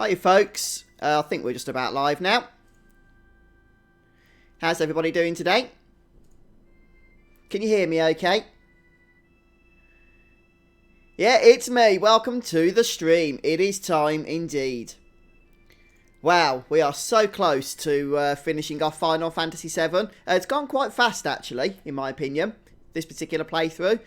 Hi folks, I think we're just about live now. How's everybody doing today? Can you hear me okay? Yeah, it's me. Welcome to the stream. It is time indeed. Wow, we are so close to finishing off Final Fantasy VII. It's gone quite fast actually, in my opinion, this particular playthrough.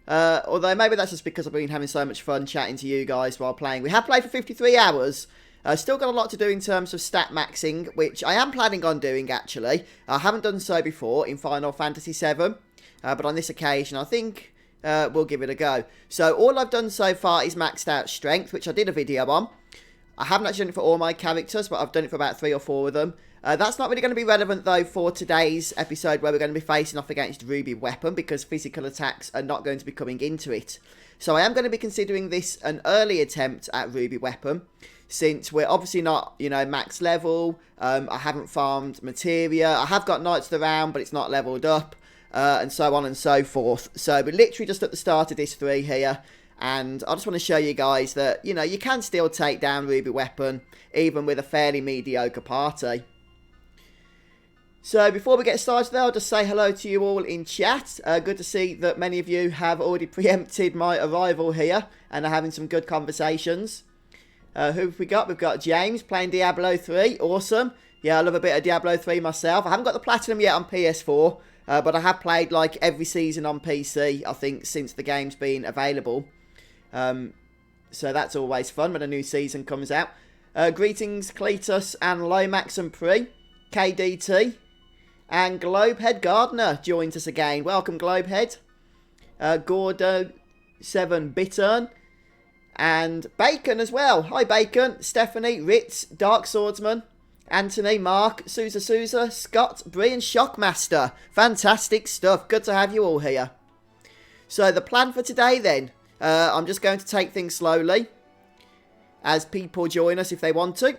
Although maybe that's just because I've been having so much fun chatting to you guys while playing. We have played for 53 hours. Still got a lot to do in terms of stat maxing, which I am planning on doing actually. I haven't done so before in Final Fantasy VII, but on this occasion I think we'll give it a go. So all I've done so far is maxed out strength, which I did a video on. I haven't actually done it for all my characters, but I've done it for about 3 or 4 of them. That's not really going to be relevant though for today's episode, where we're going to be facing off against Ruby Weapon, because physical attacks are not going to be coming into it. So I am going to be considering this an early attempt at Ruby Weapon, since we're obviously not, you know, max level. I haven't farmed materia. I have got Knights of the Round, but it's not leveled up, and so on and so forth. So we're literally just at the start of this 3 here, and I just want to show you guys that, you know, you can still take down Ruby Weapon, even with a fairly mediocre party. So before we get started though, I'll just say hello to you all in chat. Good to see that many of you have already preempted my arrival here and are having some good conversations. Who have we got? We've got James playing Diablo 3. Awesome. Yeah, I love a bit of Diablo 3 myself. I haven't got the Platinum yet on PS4, but I have played like every season on PC, I think, since the game's been available. So that's always fun when a new season comes out. Greetings, Cletus and Lomax and Prii. KDT. And Globehead Gardener joins us again. Welcome, Globehead. Gordo 7 Bittern. And Bacon as well. Hi, Bacon. Stephanie, Ritz, Dark Swordsman, Anthony, Mark, Sousa, Scott, Brie and Shockmaster. Fantastic stuff. Good to have you all here. So the plan for today then. I'm just going to take things slowly as people join us if they want to.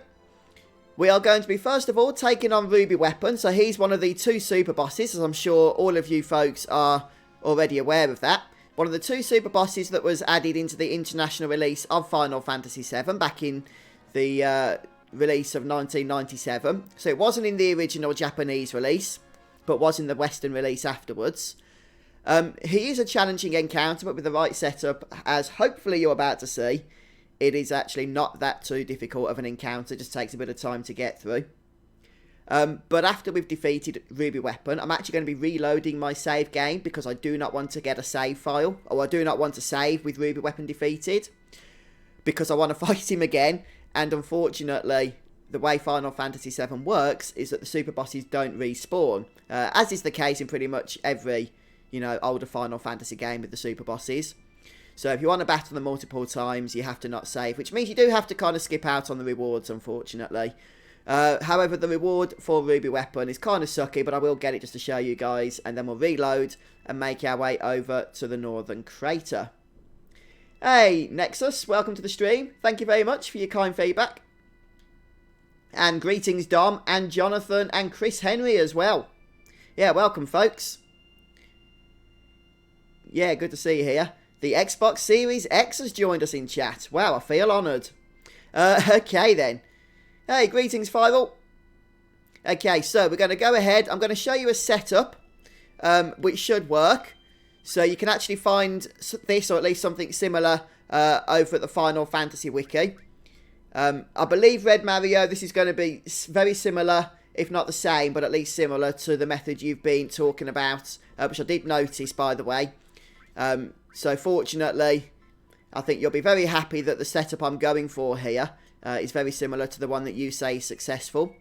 We are going to be, first of all, taking on Ruby Weapon. So he's one of the 2 super bosses, as I'm sure all of you folks are already aware of that. One of the 2 super bosses that was added into the international release of Final Fantasy VII back in the release of 1997. So it wasn't in the original Japanese release, but was in the Western release afterwards. He is a challenging encounter, but with the right setup, as hopefully you're about to see, it is actually not that too difficult of an encounter. It just takes a bit of time to get through. But after we've defeated Ruby Weapon, I'm actually going to be reloading my save game, because I do not want to get a save file, or I do not want to save with Ruby Weapon defeated, because I want to fight him again. And unfortunately, the way Final Fantasy VII works is that the super bosses don't respawn, as is the case in pretty much every, you know, older Final Fantasy game with the super bosses. So if you want to battle them multiple times, you have to not save, which means you do have to kind of skip out on the rewards, unfortunately. However, the reward for Ruby Weapon is kind of sucky, but I will get it just to show you guys, and then we'll reload and make our way over to the Northern Crater. Hey, Nexus, welcome to the stream. Thank you very much for your kind feedback. And greetings, Dom, and Jonathan, and Chris Henry as well. Yeah, welcome, folks. Yeah, good to see you here. The Xbox Series X has joined us in chat. Wow, I feel honoured. Okay, then. Hey, greetings, Firewall. Okay, so we're going to go ahead. I'm going to show you a setup, which should work. So you can actually find this, or at least something similar, over at the Final Fantasy Wiki. I believe, Red Mario, this is going to be very similar, if not the same, but at least similar to the method you've been talking about, which I did notice, by the way. So fortunately, I think you'll be very happy that the setup I'm going for here is very similar to the one that you say is successful.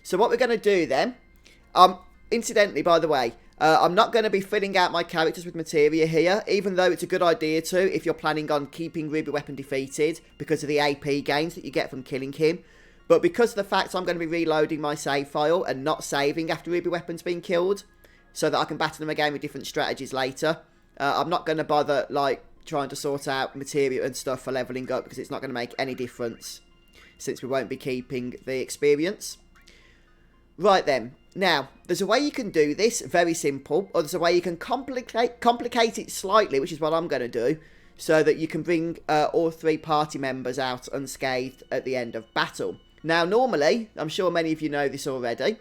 So what we're going to do then, incidentally, by the way, I'm not going to be filling out my characters with materia here, even though it's a good idea to if you're planning on keeping Ruby Weapon defeated because of the AP gains that you get from killing him. But because of the fact I'm going to be reloading my save file and not saving after Ruby Weapon's been killed, so that I can battle them again with different strategies later, I'm not going to bother like trying to sort out materia and stuff for leveling up, because it's not going to make any difference, since we won't be keeping the experience. Right then, now, there's a way you can do this, very simple, or there's a way you can complicate it slightly, which is what I'm going to do. so that you can bring all 3 party members out unscathed at the end of battle. Now, normally, I'm sure many of you know this already.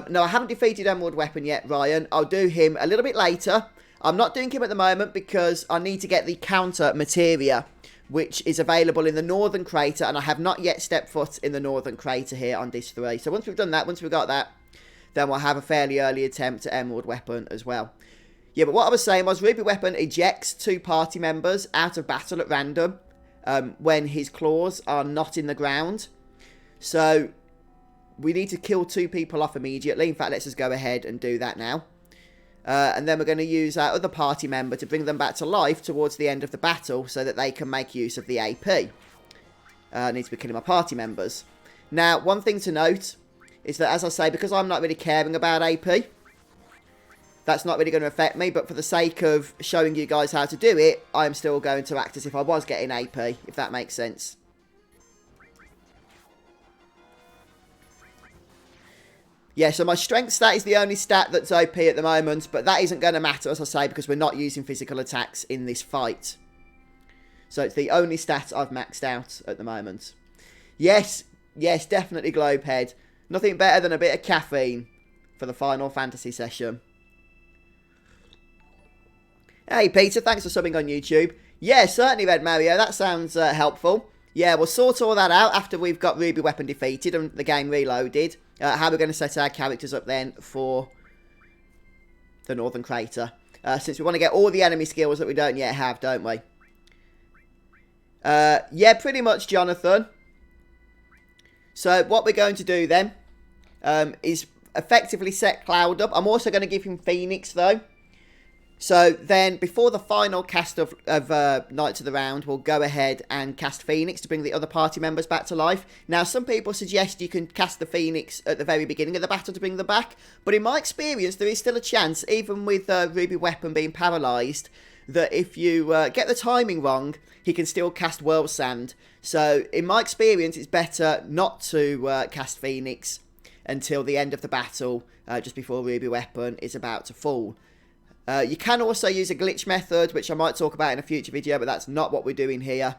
No, I haven't defeated Emerald Weapon yet, Ryan. I'll do him a little bit later. I'm not doing him at the moment because I need to get the counter materia, which is available in the Northern Crater, and I have not yet stepped foot in the Northern Crater here on Disc 3. So once we've done that, once we've got that, then we'll have a fairly early attempt at Emerald Weapon as well. Yeah, but what I was saying was Ruby Weapon ejects 2 party members out of battle at random when his claws are not in the ground. So we need to kill 2 people off immediately. In fact, let's just go ahead and do that now. And then we're going to use our other party member to bring them back to life towards the end of the battle so that they can make use of the AP. I need to be killing my party members. Now, one thing to note is that, as I say, because I'm not really caring about AP, that's not really going to affect me, but for the sake of showing you guys how to do it, I'm still going to act as if I was getting AP, if that makes sense. Yeah, so my strength stat is the only stat that's OP at the moment, but that isn't going to matter, as I say, because we're not using physical attacks in this fight. So it's the only stat I've maxed out at the moment. Yes, definitely Globehead. Nothing better than a bit of caffeine for the Final Fantasy session. Hey, Peter, thanks for subbing on YouTube. Yeah, certainly, Red Mario, that sounds helpful. Yeah, we'll sort all that out after we've got Ruby Weapon defeated and the game reloaded. How we're going to set our characters up then for the Northern Crater. Since we want to get all the enemy skills that we don't yet have, don't we? Yeah, pretty much, Jonathan. So what we're going to do then is effectively set Cloud up. I'm also going to give him Phoenix, though. So then, before the final cast of Knights of the Round, we'll go ahead and cast Phoenix to bring the other party members back to life. Now, some people suggest you can cast the Phoenix at the very beginning of the battle to bring them back. But in my experience, there is still a chance, even with Ruby Weapon being paralysed, that if you get the timing wrong, he can still cast Whirl Sand. So, in my experience, it's better not to cast Phoenix until the end of the battle, just before Ruby Weapon is about to fall. You can also use a glitch method, which I might talk about in a future video, but that's not what we're doing here.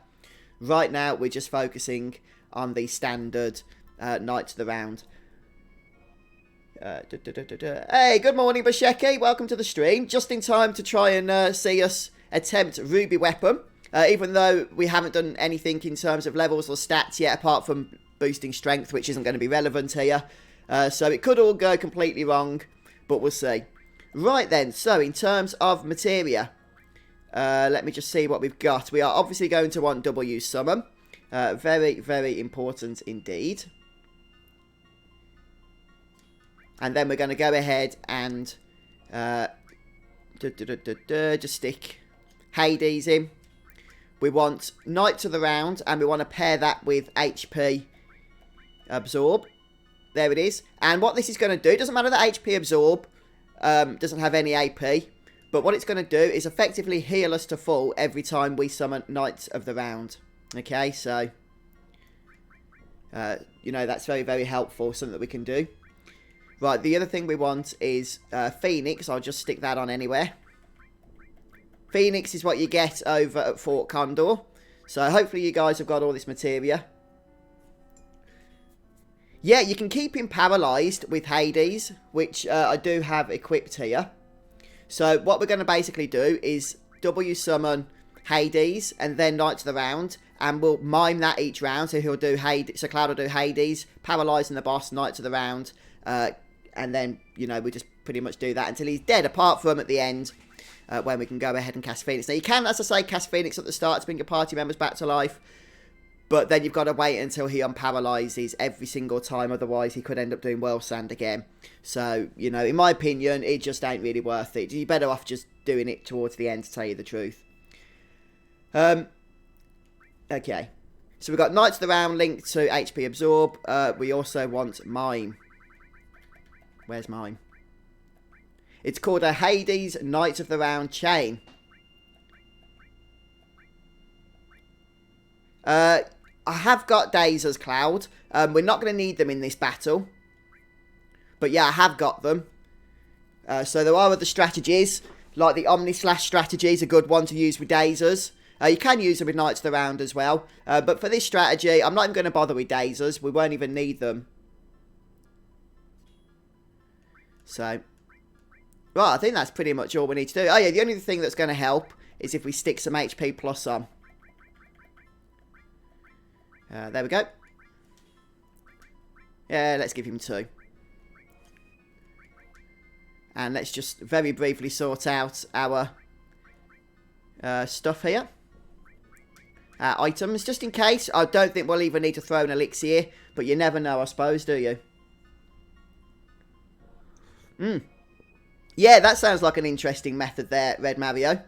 Right now, we're just focusing on the standard Knights of the Round. Hey, good morning, Bushecki. Welcome to the stream. Just in time to try and see us attempt Ruby Weapon. Even though we haven't done anything in terms of levels or stats yet, apart from boosting strength, which isn't going to be relevant here. So it could all go completely wrong, but we'll see. Right then, so in terms of materia, let me just see what we've got. We are obviously going to want W Summon. Very, very important indeed. And then we're going to go ahead and just stick Hades in. We want Knights of the Round, and we want to pair that with HP Absorb. There it is. And what this is going to do, it doesn't matter that HP Absorb doesn't have any AP, but what it's going to do is effectively heal us to full every time we summon Knights of the Round. Okay, so you know, that's very, very helpful, something that we can do. Right, the other thing we want is Phoenix. I'll just stick that on anywhere. Phoenix is what you get over at Fort Condor, so hopefully you guys have got all this materia. Yeah, you can keep him paralysed with Hades, which I do have equipped here. So what we're going to basically do is W summon Hades and then Knights of the Round, and we'll mime that each round. So he'll do Hades, so Cloud will do Hades, paralysing the boss, Knights of the Round, and then, you know, we just pretty much do that until he's dead, apart from at the end, when we can go ahead and cast Phoenix. Now you can, as I say, cast Phoenix at the start to bring your party members back to life. But then you've got to wait until he unparalyzes every single time, otherwise he could end up doing Whirl Sand again. So, you know, in my opinion, it just ain't really worth it. You're better off just doing it towards the end, to tell you the truth. Okay. So we've got Knights of the Round linked to HP Absorb. We also want Mime. Where's Mime? It's called a Hades Knights of the Round chain. I have got Days as Cloud. We're not going to need them in this battle. But yeah, I have got them. So there are other strategies. Like the Omni Slash strategy is a good one to use with Dazers. You can use them with Knights of the Round as well. But for this strategy, I'm not even going to bother with Dazers. We won't even need them. So, right, I think that's pretty much all we need to do. Oh yeah, the only thing that's going to help is if we stick some HP plus on. There we go. Yeah, let's give him 2. And let's just very briefly sort out our stuff here. Items, just in case. I don't think we'll even need to throw an elixir, but you never know, I suppose, do you? Yeah, that sounds like an interesting method there, Red Mario.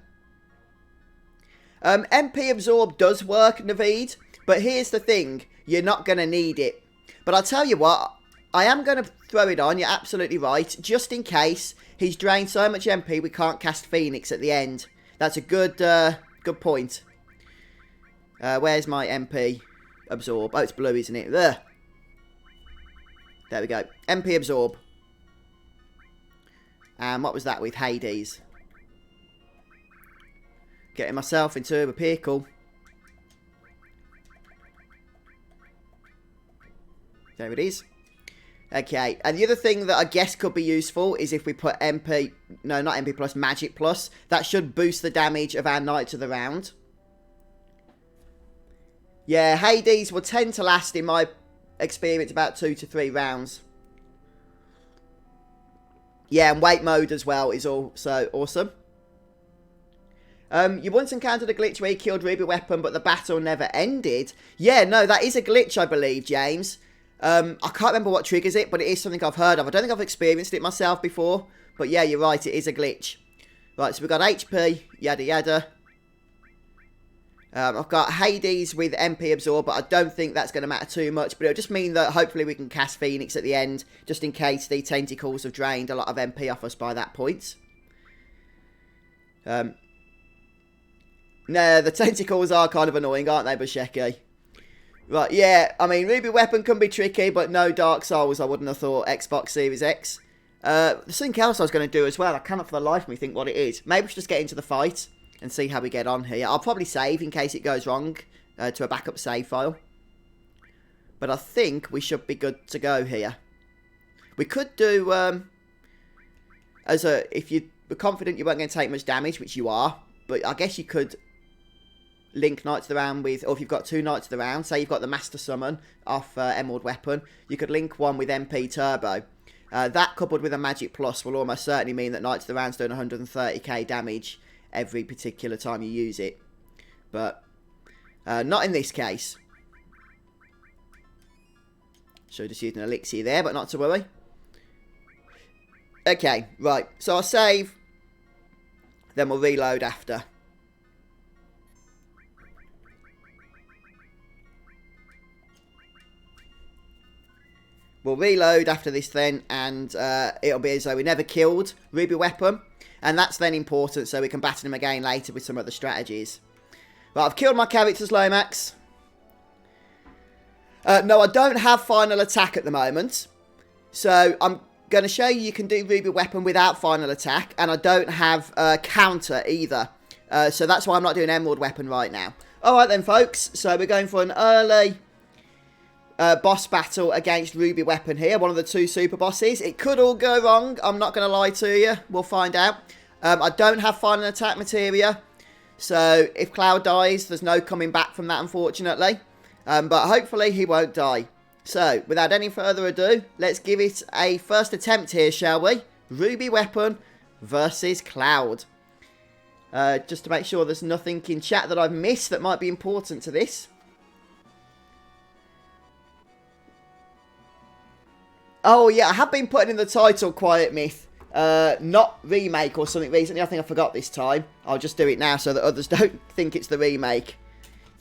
MP Absorb does work, Naveed, but here's the thing. You're not going to need it. But I'll tell you what, I am going to throw it on, you're absolutely right, just in case he's drained so much MP we can't cast Phoenix at the end. That's a good good point. Where's my MP Absorb? Oh, it's blue, isn't it? There we go. MP Absorb. And what was that with Hades? Getting myself into a pickle. There it is. Okay, and the other thing that I guess could be useful is if we put MP... No, not MP plus, Magic plus. That should boost the damage of our Knights of the Round. Yeah, Hades will tend to last, in my experience, about 2 to 3 rounds. Yeah, and wait mode as well is also awesome. You once encountered a glitch where you killed Ruby Weapon, but the battle never ended. Yeah, no, that is a glitch, I believe, James. I can't remember what triggers it, but it is something I've heard of. I don't think I've experienced it myself before, but yeah, you're right, it is a glitch. Right, so we've got HP, yada yada. I've got Hades with MP Absorb, but I don't think that's going to matter too much. But it'll just mean that hopefully we can cast Phoenix at the end, just in case the tentacles have drained a lot of MP off us by that point. No, the tentacles are kind of annoying, aren't they, Bushecki? Right, yeah, I mean, Ruby Weapon can be tricky, but no Dark Souls, I wouldn't have thought. Xbox Series X. There's something else I was going to do as well. I cannot for the life of me think what it is. Maybe we should just get into the fight and see how we get on here. I'll probably save in case it goes wrong to a backup save file. But I think we should be good to go here. We could do, if you were confident you weren't going to take much damage, which you are, but I guess you could link Knights of the Round with, or if you've got 2 Knights of the Round, say you've got the Master Summon off Emerald Weapon, you could link one with MP Turbo. That coupled with a Magic Plus will almost certainly mean that Knights of the Round's doing 130k damage every particular time you use it. But not in this case. So just using an elixir there, but not to worry. Okay, right. So I'll save. Then we'll reload after. We'll reload after this then, and it'll be as though we never killed Ruby Weapon. And that's then important, so we can batter him again later with some other strategies. Right, I've killed my characters, Lomax. No, I don't have final attack at the moment. So I'm going to show you can do Ruby Weapon without final attack. And I don't have counter either. So that's why I'm not doing Emerald Weapon right now. Alright then, folks. So we're going for an early boss battle against Ruby Weapon here, one of the 2 super bosses. It could all go wrong, I'm not going to lie to you, we'll find out. I don't have final attack materia, so if Cloud dies, there's no coming back from that, unfortunately. But hopefully he won't die. So, without any further ado, let's give it a first attempt here, shall we? Ruby Weapon versus Cloud. Just to make sure there's nothing in chat that I've missed that might be important to this. Oh, yeah, I have been putting in the title Quiet Myth, not remake or something recently. I think I forgot this time. I'll just do it now so that others don't think it's the remake.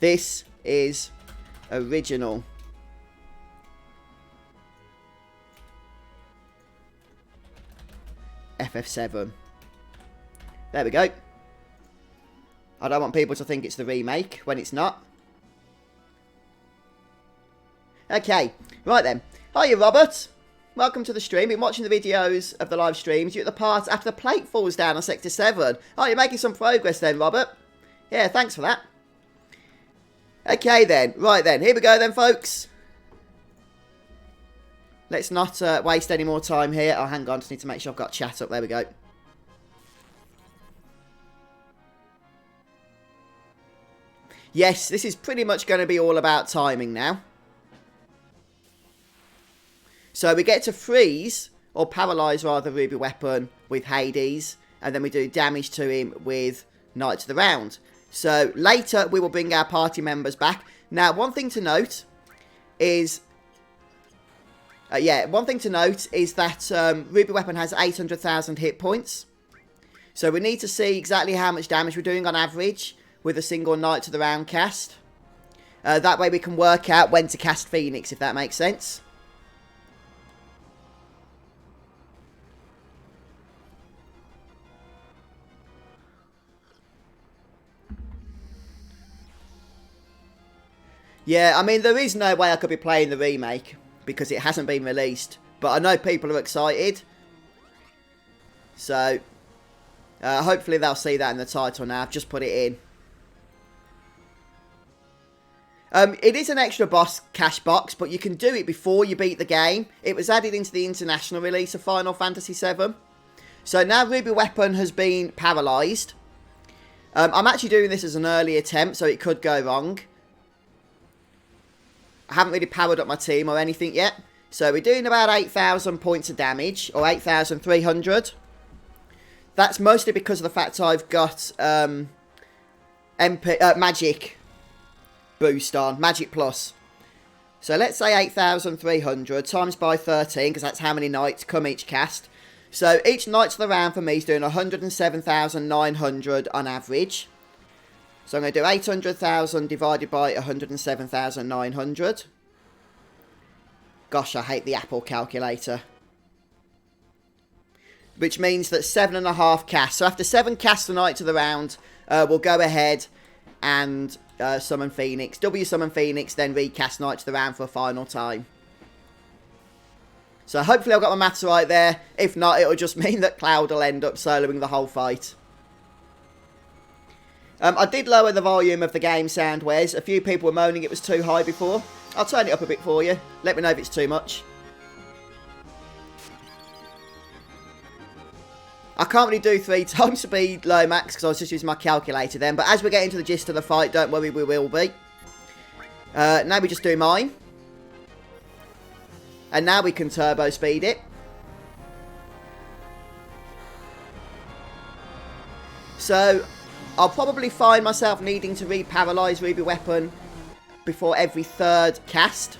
This is original. FF7. There we go. I don't want people to think it's the remake when it's not. Okay, right then. Hiya, Robert. Welcome to the stream. Been watching the videos of the live streams. You're at the part after the plate falls down on Sector 7. Oh, you're making some progress then, Robert. Yeah, thanks for that. Okay then, right then, here we go then, folks. Let's not waste any more time here. Oh, hang on, just need to make sure I've got chat up. There we go. Yes, this is pretty much going to be all about timing now. So we get to freeze, or paralyse rather, Ruby Weapon with Hades, and then we do damage to him with Knights of the Round. So later we will bring our party members back. Now, one thing to note is... that Ruby Weapon has 800,000 hit points. So we need to see exactly how much damage we're doing on average with a single Knight to the Round cast. That way we can work out when to cast Phoenix, if that makes sense. Yeah, I mean, there is no way I could be playing the remake because it hasn't been released. But I know people are excited. So, hopefully they'll see that in the title now. I've just put it in. It is an extra boss cash box, but you can do it before you beat the game. It was added into the international release of Final Fantasy VII. So now Ruby Weapon has been paralysed. I'm actually doing this as an early attempt, so it could go wrong. I haven't really powered up my team or anything yet. So we're doing about 8,000 points of damage, or 8,300. That's mostly because of the fact I've got Magic boost on, Magic Plus. So let's say 8,300 times by 13, because that's how many nights come each cast. So each night to the round for me is doing 107,900 on average. So I'm going to do 800,000 divided by 107,900. Gosh, I hate the Apple calculator. Which means that 7.5 casts. So after 7 casts a night to the round, we'll go ahead and summon Phoenix. Summon Phoenix, then recast Knight to the Round for a final time. So hopefully I've got my maths right there. If not, it'll just mean that Cloud will end up soloing the whole fight. I did lower the volume of the game sound, Wes. A few people were moaning it was too high before. I'll turn it up a bit for you. Let me know if it's too much. I can't really do 3 times speed low max because I was just using my calculator then. But as we get into the gist of the fight, don't worry, we will be. Now we just do mine. And now we can turbo speed it. So I'll probably find myself needing to re-paralyse Ruby Weapon before every 3rd cast.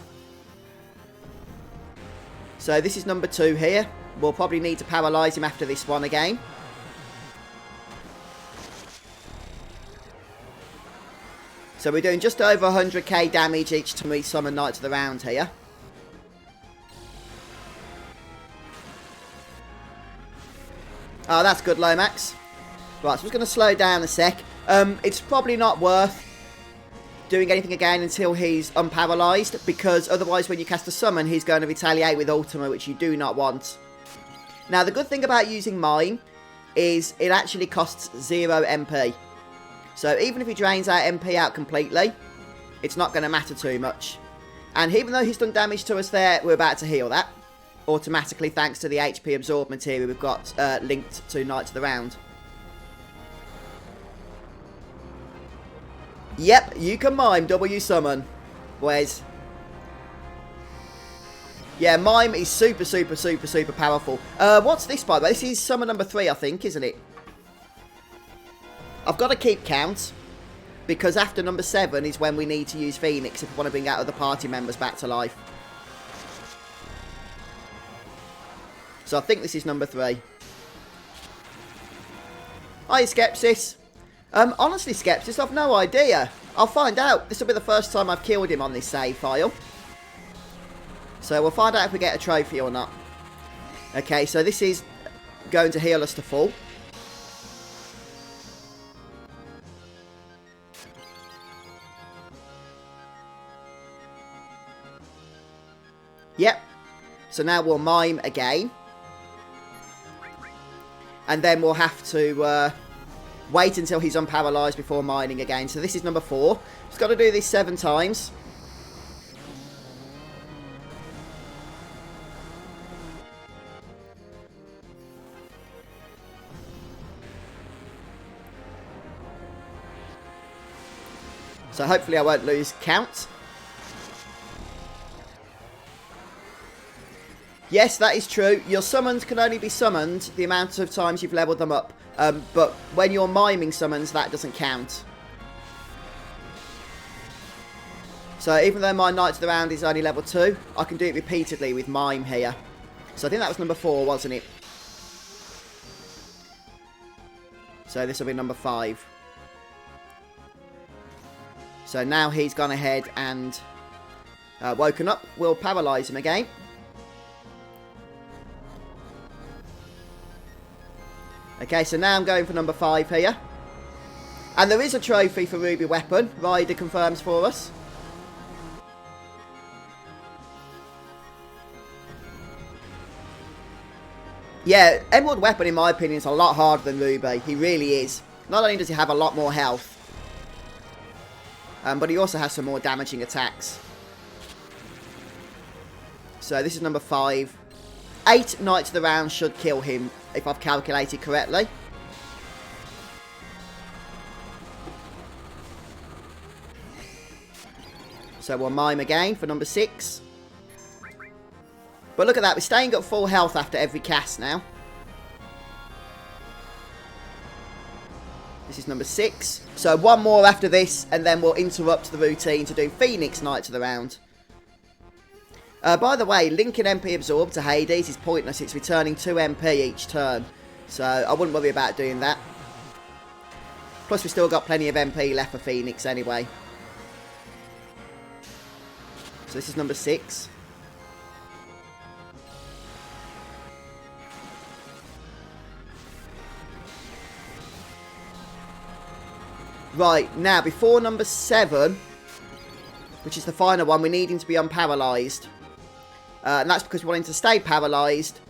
So this is number 2 here. We'll probably need to paralyse him after this one again. So we're doing just over 100k damage each time we summon Knight to the Round here. Oh, that's good, Lomax. Right, so I'm just going to slow down a sec. It's probably not worth doing anything again until he's unparalysed, because otherwise when you cast a summon, he's going to retaliate with Ultima, which you do not want. Now, the good thing about using mine is it actually costs 0 MP. So even if he drains our MP out completely, it's not going to matter too much. And even though he's done damage to us there, we're about to heal that automatically thanks to the HP absorb material we've got linked to Knight to the Round. Yep, you can mime W summon, Wes. Yeah, mime is super powerful. What's this, by the way? This is summon number 3, I think, isn't it? I've got to keep count, because after number 7 is when we need to use Phoenix if we want to bring out other party members back to life. So I think this is number 3. Hi, Skepsis. Honestly, Skepsis, I've no idea. I'll find out. This will be the first time I've killed him on this save file. So we'll find out if we get a trophy or not. Okay, so this is going to heal us to full. Yep. So now we'll mime again. And then we'll have to wait until he's unparalysed before mining again. So this is number 4. Just got to do this 7 times. So hopefully I won't lose count. Yes, that is true. Your summons can only be summoned the amount of times you've leveled them up. But when you're miming summons, that doesn't count. So even though my Knight of the Round is only level 2, I can do it repeatedly with mime here. So I think that was number 4, wasn't it? So this will be number 5. So now he's gone ahead and woken up. We'll paralyse him again. Okay, so now I'm going for number 5 here. And there is a trophy for Ruby Weapon. Ryder confirms for us. Yeah, Emerald Weapon, in my opinion, is a lot harder than Ruby. He really is. Not only does he have a lot more health, but he also has some more damaging attacks. So this is number 5. 8 Knights of the Round should kill him, if I've calculated correctly. So we'll mime again for number 6. But look at that, we're staying at full health after every cast now. This is number 6. So one more after this, and then we'll interrupt the routine to do Phoenix Knights of the Round. By the way, linking MP Absorb to Hades is pointless. It's returning 2 MP each turn. So I wouldn't worry about doing that. Plus we've still got plenty of MP left for Phoenix anyway. So this is number 6. Right, now before number 7, which is the final one, we need him to be unparalysed. And that's because we want him to stay paralysed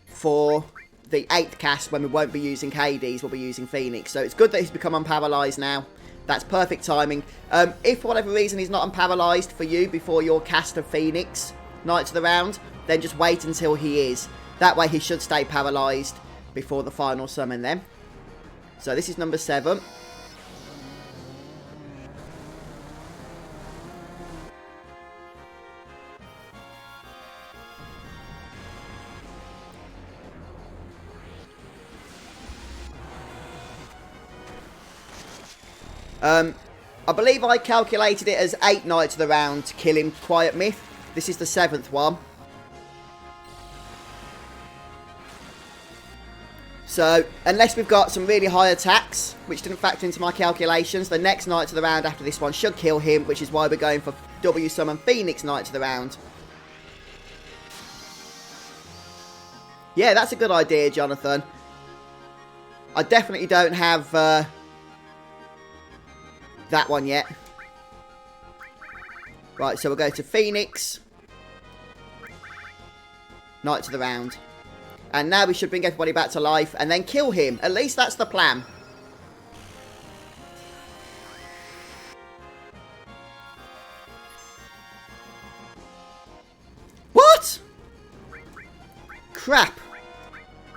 for the 8th cast when we won't be using Hades, we'll be using Phoenix. So it's good that he's become unparalysed now. That's perfect timing. If for whatever reason he's not unparalysed for you before your cast of Phoenix Knights of the Round, then just wait until he is. That way he should stay paralysed before the final summon then. So this is number 7. I believe I calculated it as 8 Knights of the Round to kill him, Quiet Myth. This is the 7th one. So, unless we've got some really high attacks, which didn't factor into my calculations, the next Knights of the Round after this one should kill him, which is why we're going for W Summon Phoenix Knights of the Round. Yeah, that's a good idea, Jonathan. I definitely don't have that one yet. Right, so we'll go to Phoenix Knights of the Round. And now we should bring everybody back to life and then kill him. At least that's the plan. What? Crap.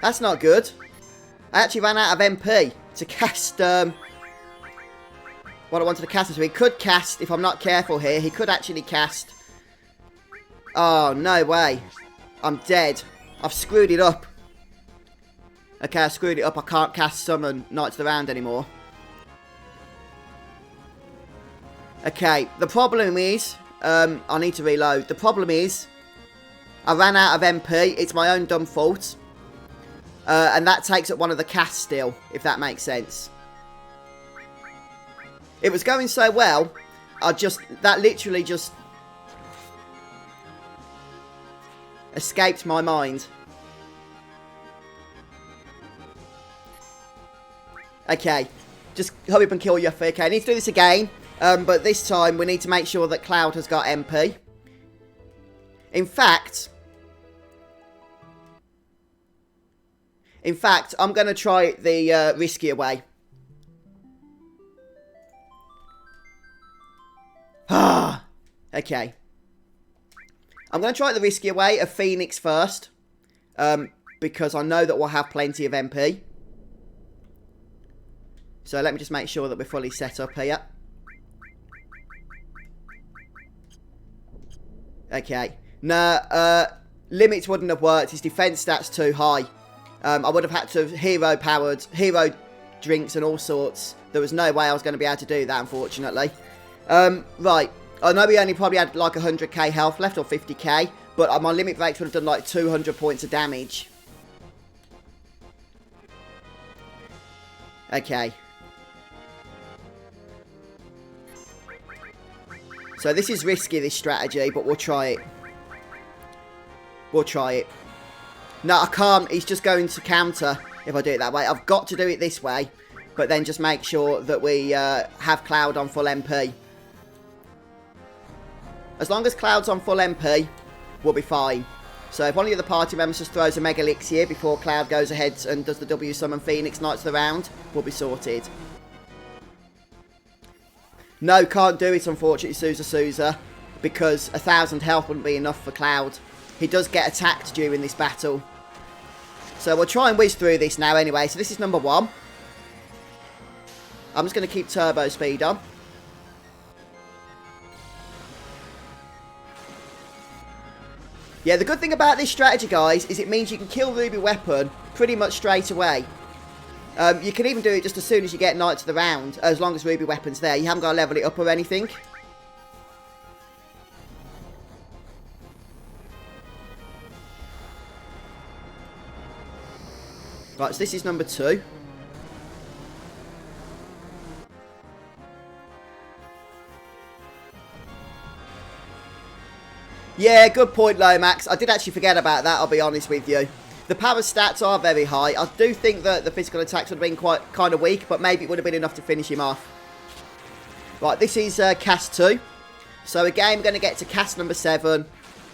That's not good. I actually ran out of MP to cast what I wanted to cast. So he could cast, if I'm not careful here, he could actually cast... Oh, no way. I'm dead. I've screwed it up. Okay, I screwed it up. I can't cast Summon Knights of the Round anymore. Okay, the problem is... I need to reload. The problem is... I ran out of MP. It's my own dumb fault. And that takes up one of the casts still, if that makes sense. It was going so well, that literally just escaped my mind. Okay, just hurry up and kill Yuffie. Okay, I need to do this again, but this time we need to make sure that Cloud has got MP. In fact, I'm going to try it the riskier way. Ah, okay. I'm going to try the riskier way of Phoenix first. Because I know that we'll have plenty of MP. So let me just make sure that we're fully set up here. Okay. No, limits wouldn't have worked. His defense stats too high. I would have had to have hero drinks and all sorts. There was no way I was going to be able to do that, unfortunately. Right. I know we only probably had like 100k health left, or 50k. But my limit breaks would have done like 200 points of damage. Okay. So this is risky, this strategy, but we'll try it. We'll try it. No, I can't. He's just going to counter if I do it that way. I've got to do it this way, but then just make sure that we have Cloud on full MP. As long as Cloud's on full MP, we'll be fine. So if one of the other party members just throws a Mega Elixir before Cloud goes ahead and does the W summon Phoenix Knights of the round, we'll be sorted. No, can't do it, unfortunately, Sousa, because 1,000 health wouldn't be enough for Cloud. He does get attacked during this battle. So we'll try and whiz through this now anyway. So this is number 1. I'm just going to keep turbo speed on. Yeah, the good thing about this strategy, guys, is it means you can kill Ruby Weapon pretty much straight away. You can even do it just as soon as you get Knights of the round, as long as Ruby Weapon's there. You haven't got to level it up or anything. Right, so this is number 2. Yeah, good point, Lomax. I did actually forget about that, I'll be honest with you. The power stats are very high. I do think that the physical attacks would have been kind of weak, but maybe it would have been enough to finish him off. Right, this is cast 2. So again, we're going to get to cast number 7.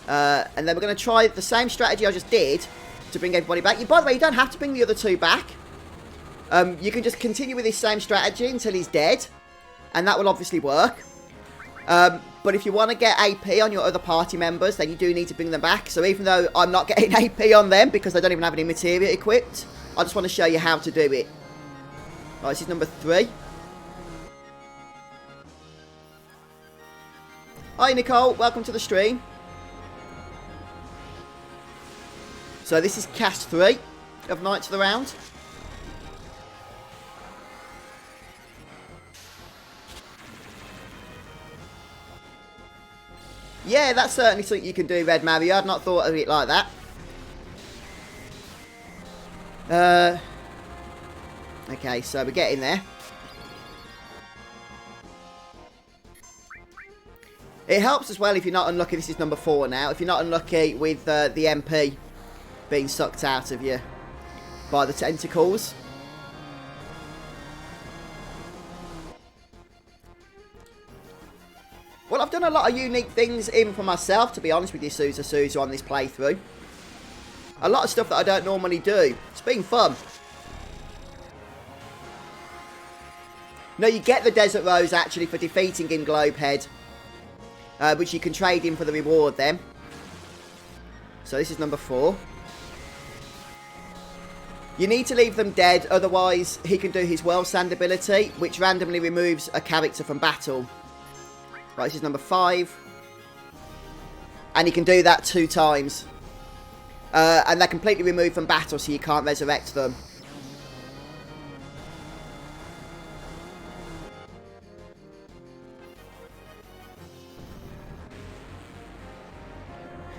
And then we're going to try the same strategy I just did to bring everybody back. By the way, you don't have to bring the other 2 back. You can just continue with this same strategy until he's dead. And that will obviously work. But if you want to get AP on your other party members, then you do need to bring them back. So even though I'm not getting AP on them because they don't even have any materia equipped, I just want to show you how to do it. Right, this is number 3. Hi Nicole, welcome to the stream. So this is cast 3 of Knights of the Round. Yeah, that's certainly something you can do, Red Mario. I've not thought of it like that. Okay, so we're getting there. It helps as well if you're not unlucky. This is number 4 now. If you're not unlucky with the MP being sucked out of you by the tentacles. Well, I've done a lot of unique things even for myself, to be honest with you, Sousa, on this playthrough. A lot of stuff that I don't normally do. It's been fun. No, you get the Desert Rose, actually, for defeating in Globehead. Which you can trade in for the reward, then. So this is number 4. You need to leave them dead, otherwise he can do his World Sand ability, which randomly removes a character from battle. Right, this is number 5. And you can do that 2 times. And they're completely removed from battle, so you can't resurrect them.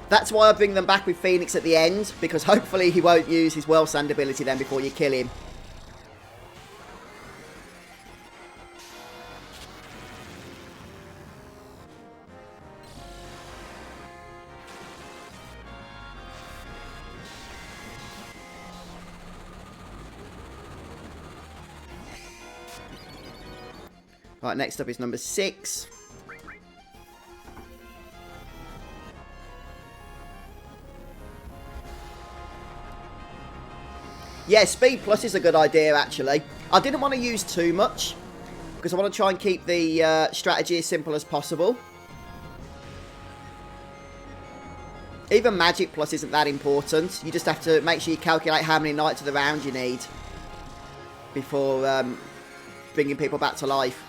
That's why I bring them back with Phoenix at the end, because hopefully he won't use his World Sand ability then before you kill him. Right, next up is number 6. Yeah, Speed Plus is a good idea, actually. I didn't want to use too much, because I want to try and keep the strategy as simple as possible. Even Magic Plus isn't that important. You just have to make sure you calculate how many Knights of the Round you need before bringing people back to life.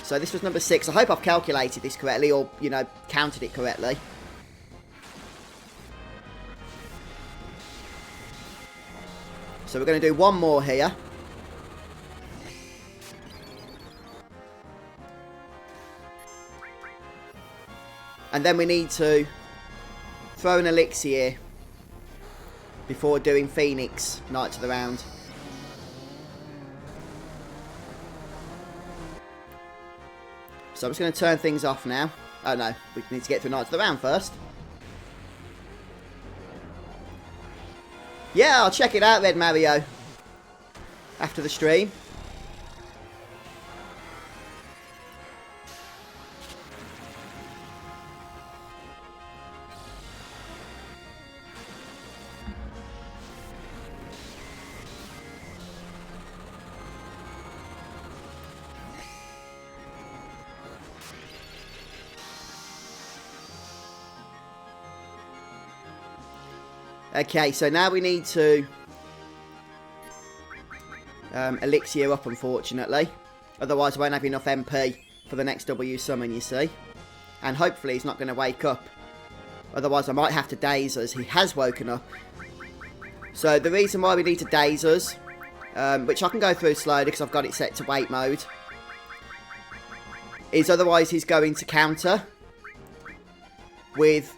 So this was number 6. I hope I've calculated this correctly, or, you know, counted it correctly. So we're going to do one more here. And then we need to throw an elixir before doing Phoenix, Knights of the Round. So I'm just going to turn things off now. Oh no, we need to get through Knights of the Round first. Yeah, I'll check it out, Red Mario, after the stream. Okay, so now we need to elixir up, unfortunately. Otherwise, I won't have enough MP for the next W summon, you see. And hopefully he's not going to wake up. Otherwise, I might have to daze us. He has woken up. So the reason why we need to daze us, which I can go through slowly because I've got it set to wait mode, is otherwise he's going to counter with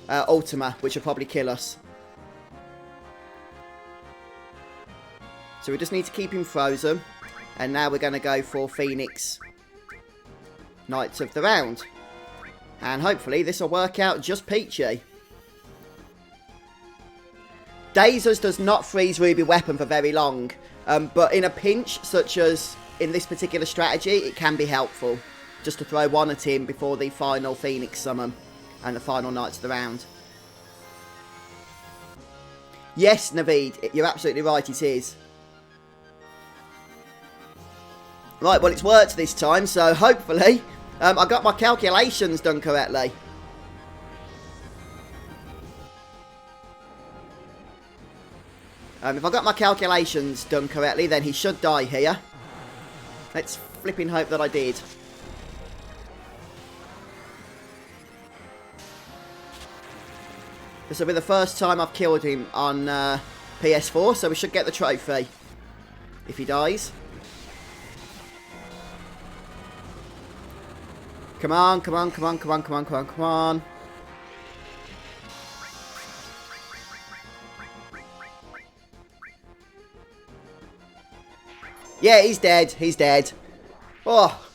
Ultima, which will probably kill us. So we just need to keep him frozen. And now we're going to go for Phoenix Knights of the Round. And hopefully this will work out just peachy. Dazers does not freeze Ruby Weapon for very long. But in a pinch, such as in this particular strategy, it can be helpful. Just to throw one at him before the final Phoenix summon. And the final Knights of the Round. Yes, Naveed, you're absolutely right, it is. Right, well, it's worked this time, so hopefully I got my calculations done correctly. If I got my calculations done correctly, then he should die here. Let's flipping hope that I did. This will be the first time I've killed him on PS4, so we should get the trophy if he dies. Come on, come on, come on, come on, come on, come on, come on. Yeah, he's dead. He's dead. Oh.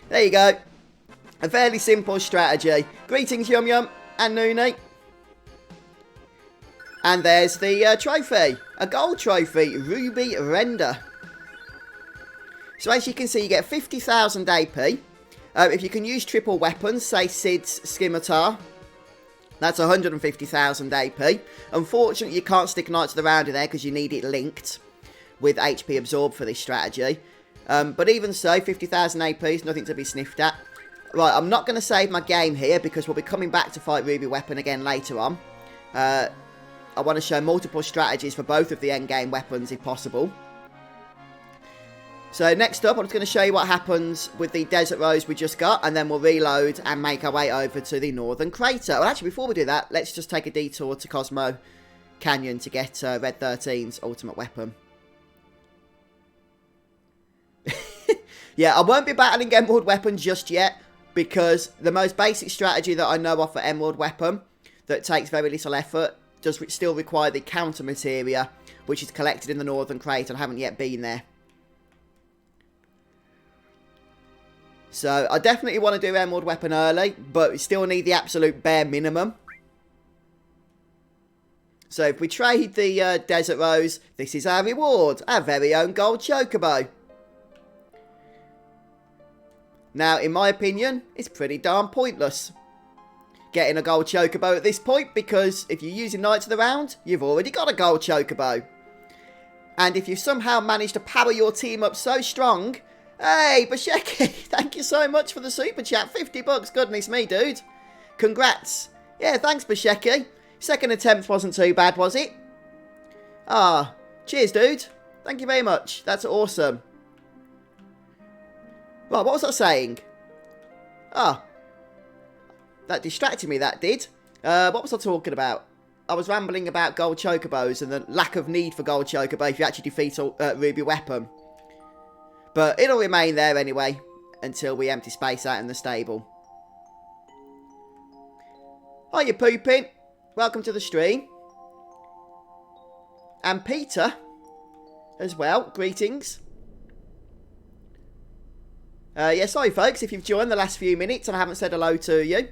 There you go. A fairly simple strategy. Greetings, Yum Yum and Noonie. And there's the trophy. A gold trophy. Ruby Render. So as you can see, you get 50,000 AP. If you can use triple weapons, say Sid's Scimitar, that's 150,000 AP. Unfortunately, you can't stick Knights of the Round in there because you need it linked with HP Absorb for this strategy. But even so, 50,000 AP is nothing to be sniffed at. Right, I'm not going to save my game here because we'll be coming back to fight Ruby Weapon again later on. I want to show multiple strategies for both of the endgame weapons if possible. So next up, I'm just going to show you what happens with the Desert Rose we just got, and then we'll reload and make our way over to the Northern Crater. Well, actually, before we do that, let's just take a detour to Cosmo Canyon to get Red 13's ultimate weapon. Yeah, I won't be battling Emerald Weapon just yet, because the most basic strategy that I know of for Emerald Weapon, that takes very little effort, does still require the counter materia, which is collected in the Northern Crater, and I haven't yet been there. So, I definitely want to do Emerald Weapon early, but we still need the absolute bare minimum. So, if we trade the Desert Rose, this is our reward, our very own gold chocobo. Now, in my opinion, it's pretty darn pointless getting a gold chocobo at this point, because if you're using Knights of the Round, you've already got a gold chocobo. And if you somehow manage to power your team up so strong... Hey, Bushecki, thank you so much for the super chat. 50 bucks, goodness me, dude. Congrats. Yeah, thanks, Bushecki. Second attempt wasn't too bad, was it? Ah, cheers, dude. Thank you very much. That's awesome. Right, what was I saying? Ah, that distracted me, that did. What was I talking about? I was rambling about gold chocobos and the lack of need for gold chocobo if you actually defeat a ruby weapon. But it'll remain there anyway until we empty space out in the stable. Hi, you pooping. Welcome to the stream. And Peter as well. Greetings. Yeah, sorry folks if you've joined the last few minutes and I haven't said hello to you.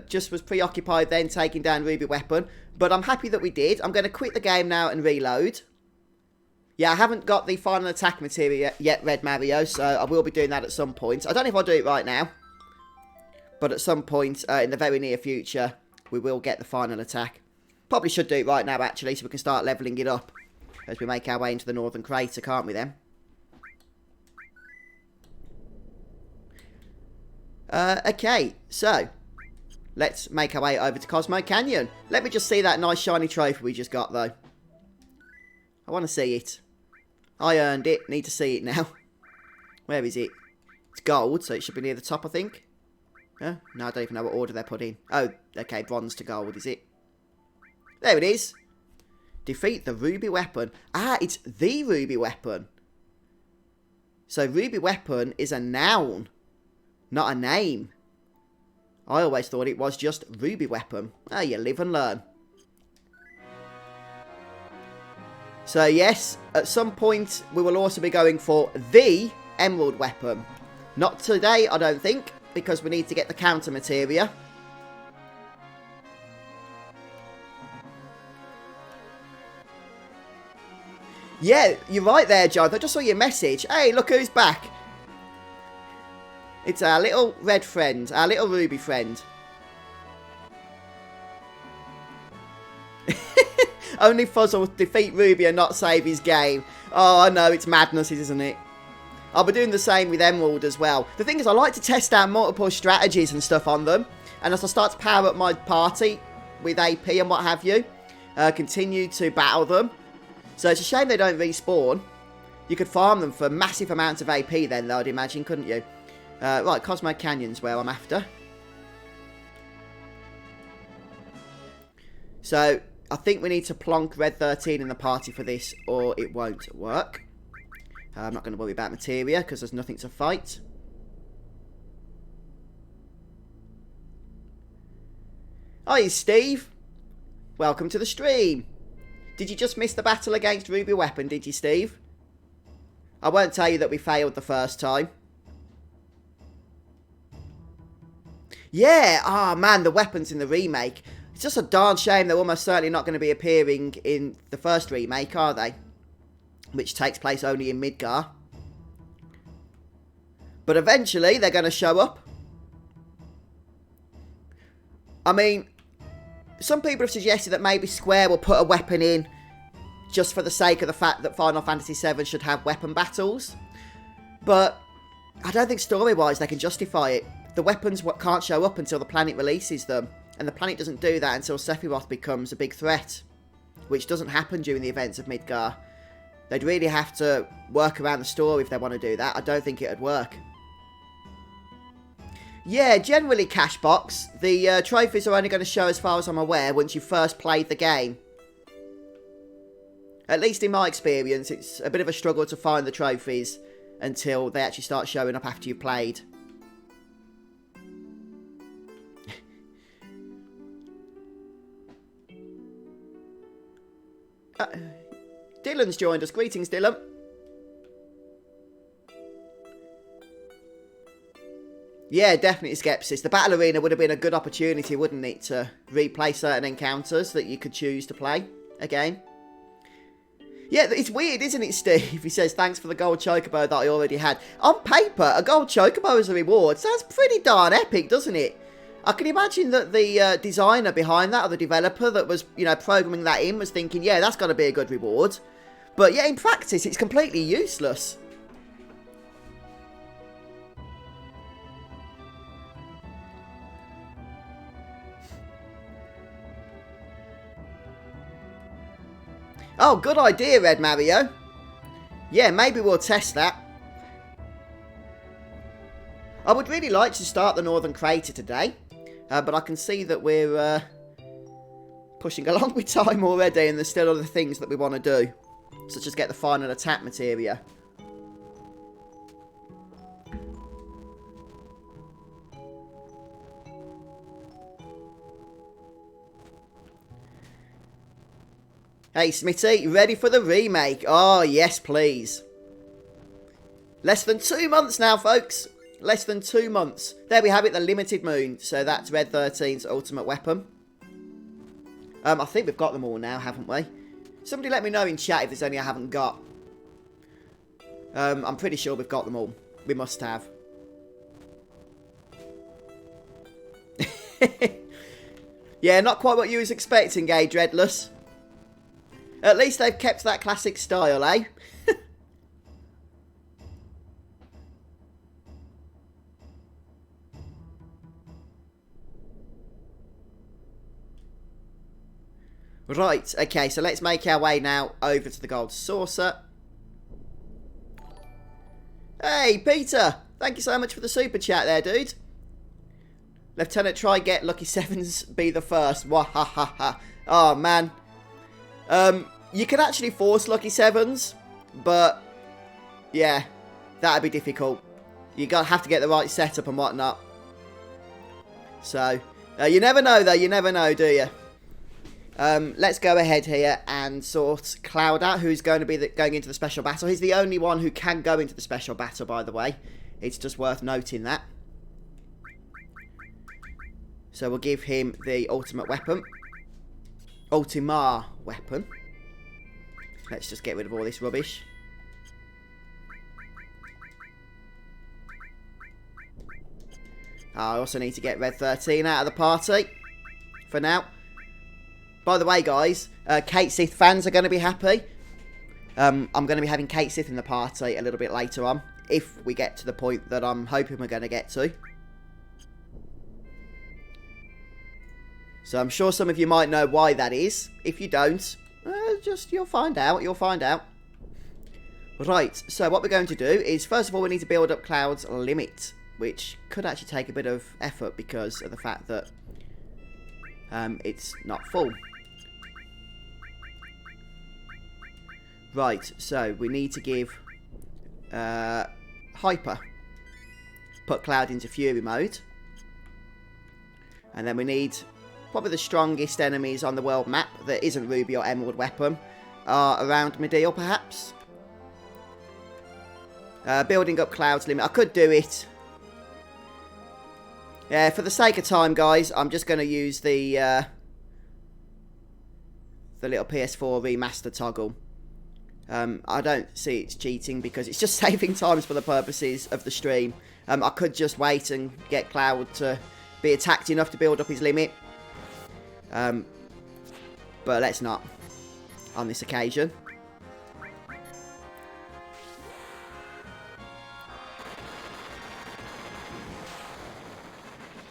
Just was preoccupied then taking down Ruby Weapon. But I'm happy that we did. I'm going to quit the game now and reload. Yeah, I haven't got the final attack material yet, Red Mario, so I will be doing that at some point. I don't know if I'll do it right now. But at some point in the very near future, we will get the final attack. Probably should do it right now, actually, so we can start levelling it up as we make our way into the Northern Crater, can't we then? Okay, so let's make our way over to Cosmo Canyon. Let me just see that nice shiny trophy we just got, though. I want to see it. I earned it. Need to see it now. Where is it? It's gold, so it should be near the top, I think. No, I don't even know what order they're put in. Oh, okay, bronze to gold, is it? There it is. Defeat the Ruby Weapon. Ah, it's the Ruby Weapon. So Ruby Weapon is a noun, not a name. I always thought it was just Ruby Weapon. Ah, you live and learn. So yes, at some point we will also be going for the Emerald Weapon. Not today, I don't think, because we need to get the counter materia. Yeah, you're right there, John. I just saw your message. Hey, look who's back. It's our little red friend, our little ruby friend. Only Fuzz will defeat Ruby and not save his game. Oh, I know, it's madness, isn't it? I'll be doing the same with Emerald as well. The thing is, I like to test out multiple strategies and stuff on them. And as I start to power up my party with AP and what have you, continue to battle them. So it's a shame they don't respawn. You could farm them for massive amounts of AP then, though, I'd imagine, couldn't you? Right, Cosmo Canyon's where I'm after. So I think we need to plonk Red 13 in the party for this, or it won't work. I'm not going to worry about materia, because there's nothing to fight. Hi, Steve. Welcome to the stream. Did you just miss the battle against Ruby Weapon, did you, Steve? I won't tell you that we failed the first time. Yeah, ah, man, the weapons in the remake. It's just a darn shame they're almost certainly not going to be appearing in the first remake, are they? Which takes place only in Midgar. But eventually, they're going to show up. I mean, some people have suggested that maybe Square will put a weapon in just for the sake of the fact that Final Fantasy VII should have weapon battles. But I don't think story-wise they can justify it. The weapons can't show up until the planet releases them. And the planet doesn't do that until Sephiroth becomes a big threat. Which doesn't happen during the events of Midgar. They'd really have to work around the story if they want to do that. I don't think it would work. Yeah, generally, Cashbox. The trophies are only going to show, as far as I'm aware, once you first played the game. At least in my experience, it's a bit of a struggle to find the trophies until they actually start showing up after you've played. Dylan's joined us. Greetings, Dylan. Yeah, definitely Skepsis. The Battle Arena would have been a good opportunity, wouldn't it, to replay certain encounters that you could choose to play again. Yeah, it's weird, isn't it, Steve? He says, thanks for the gold chocobo that I already had. On paper, a gold chocobo as a reward sounds pretty darn epic, doesn't it? I can imagine that the designer behind that, or the developer that was, you know, programming that in, was thinking, yeah, that's got to be a good reward. But yeah, in practice, it's completely useless. Oh, good idea, Red Mario. Yeah, maybe we'll test that. I would really like to start the Northern Crater today, but I can see that we're pushing along with time already, and there's still other things that we want to do, such as get the final attack materia. Hey, Smitty, ready for the remake? Oh, yes, please. Less than 2 months now, folks. Less than 2 months. There we have it, the limited moon. So that's Red 13's ultimate weapon. I think we've got them all now, haven't we? Somebody let me know in chat if there's any I haven't got. I'm pretty sure we've got them all. We must have. Yeah, not quite what you was expecting, eh, Dreadless? At least they've kept that classic style, eh? Right, okay, so let's make our way now over to the Gold Saucer. Hey, Peter! Thank you so much for the super chat there, dude. Lieutenant, try get Lucky Sevens, be the first. Wahahaha. Oh, man. You can actually force Lucky Sevens, but, yeah, that'd be difficult. You have to get the right setup and whatnot. So, you never know, though. You never know, do you? Let's go ahead here and sort Cloud out, who's going to be going into the special battle. He's the only one who can go into the special battle, by the way. It's just worth noting that. So we'll give him the ultimate weapon. Ultima weapon. Let's just get rid of all this rubbish. I also need to get Red 13 out of the party. For now. By the way, guys, Kate Sith fans are going to be happy. I'm going to be having Kate Sith in the party a little bit later on. If we get to the point that I'm hoping we're going to get to. So I'm sure some of you might know why that is. If you don't, you'll find out. You'll find out. Right, so what we're going to do is, first of all, we need to build up Cloud's limit. Which could actually take a bit of effort because of the fact that it's not full. Right, so we need to give Hyper. Put Cloud into Fury mode. And then we need probably the strongest enemies on the world map that isn't Ruby or Emerald weapon. Around Medeal, perhaps. Building up Cloud's limit. I could do it. Yeah, for the sake of time, guys, I'm just going to use the little PS4 remaster toggle. I don't see it's cheating because it's just saving times for the purposes of the stream. I could just wait and get Cloud to be attacked enough to build up his limit. But let's not on this occasion.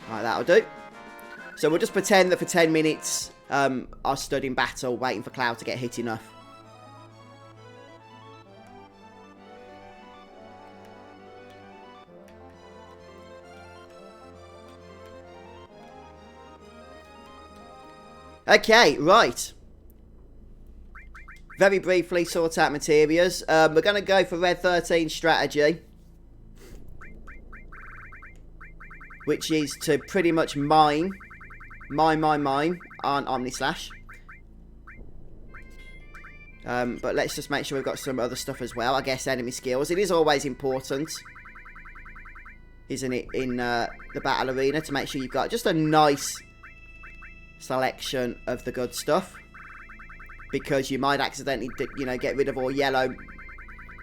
Right, that'll do. So we'll just pretend that for 10 minutes I stood in battle waiting for Cloud to get hit enough. Okay, right. Very briefly sort out materials. We're going to go for Red 13 strategy. Which is to pretty much mine on Omnislash. But let's just make sure we've got some other stuff as well. I guess enemy skills. It is always important, isn't it, in the battle arena to make sure you've got just a nice selection of the good stuff. Because you might accidentally, get rid of all yellow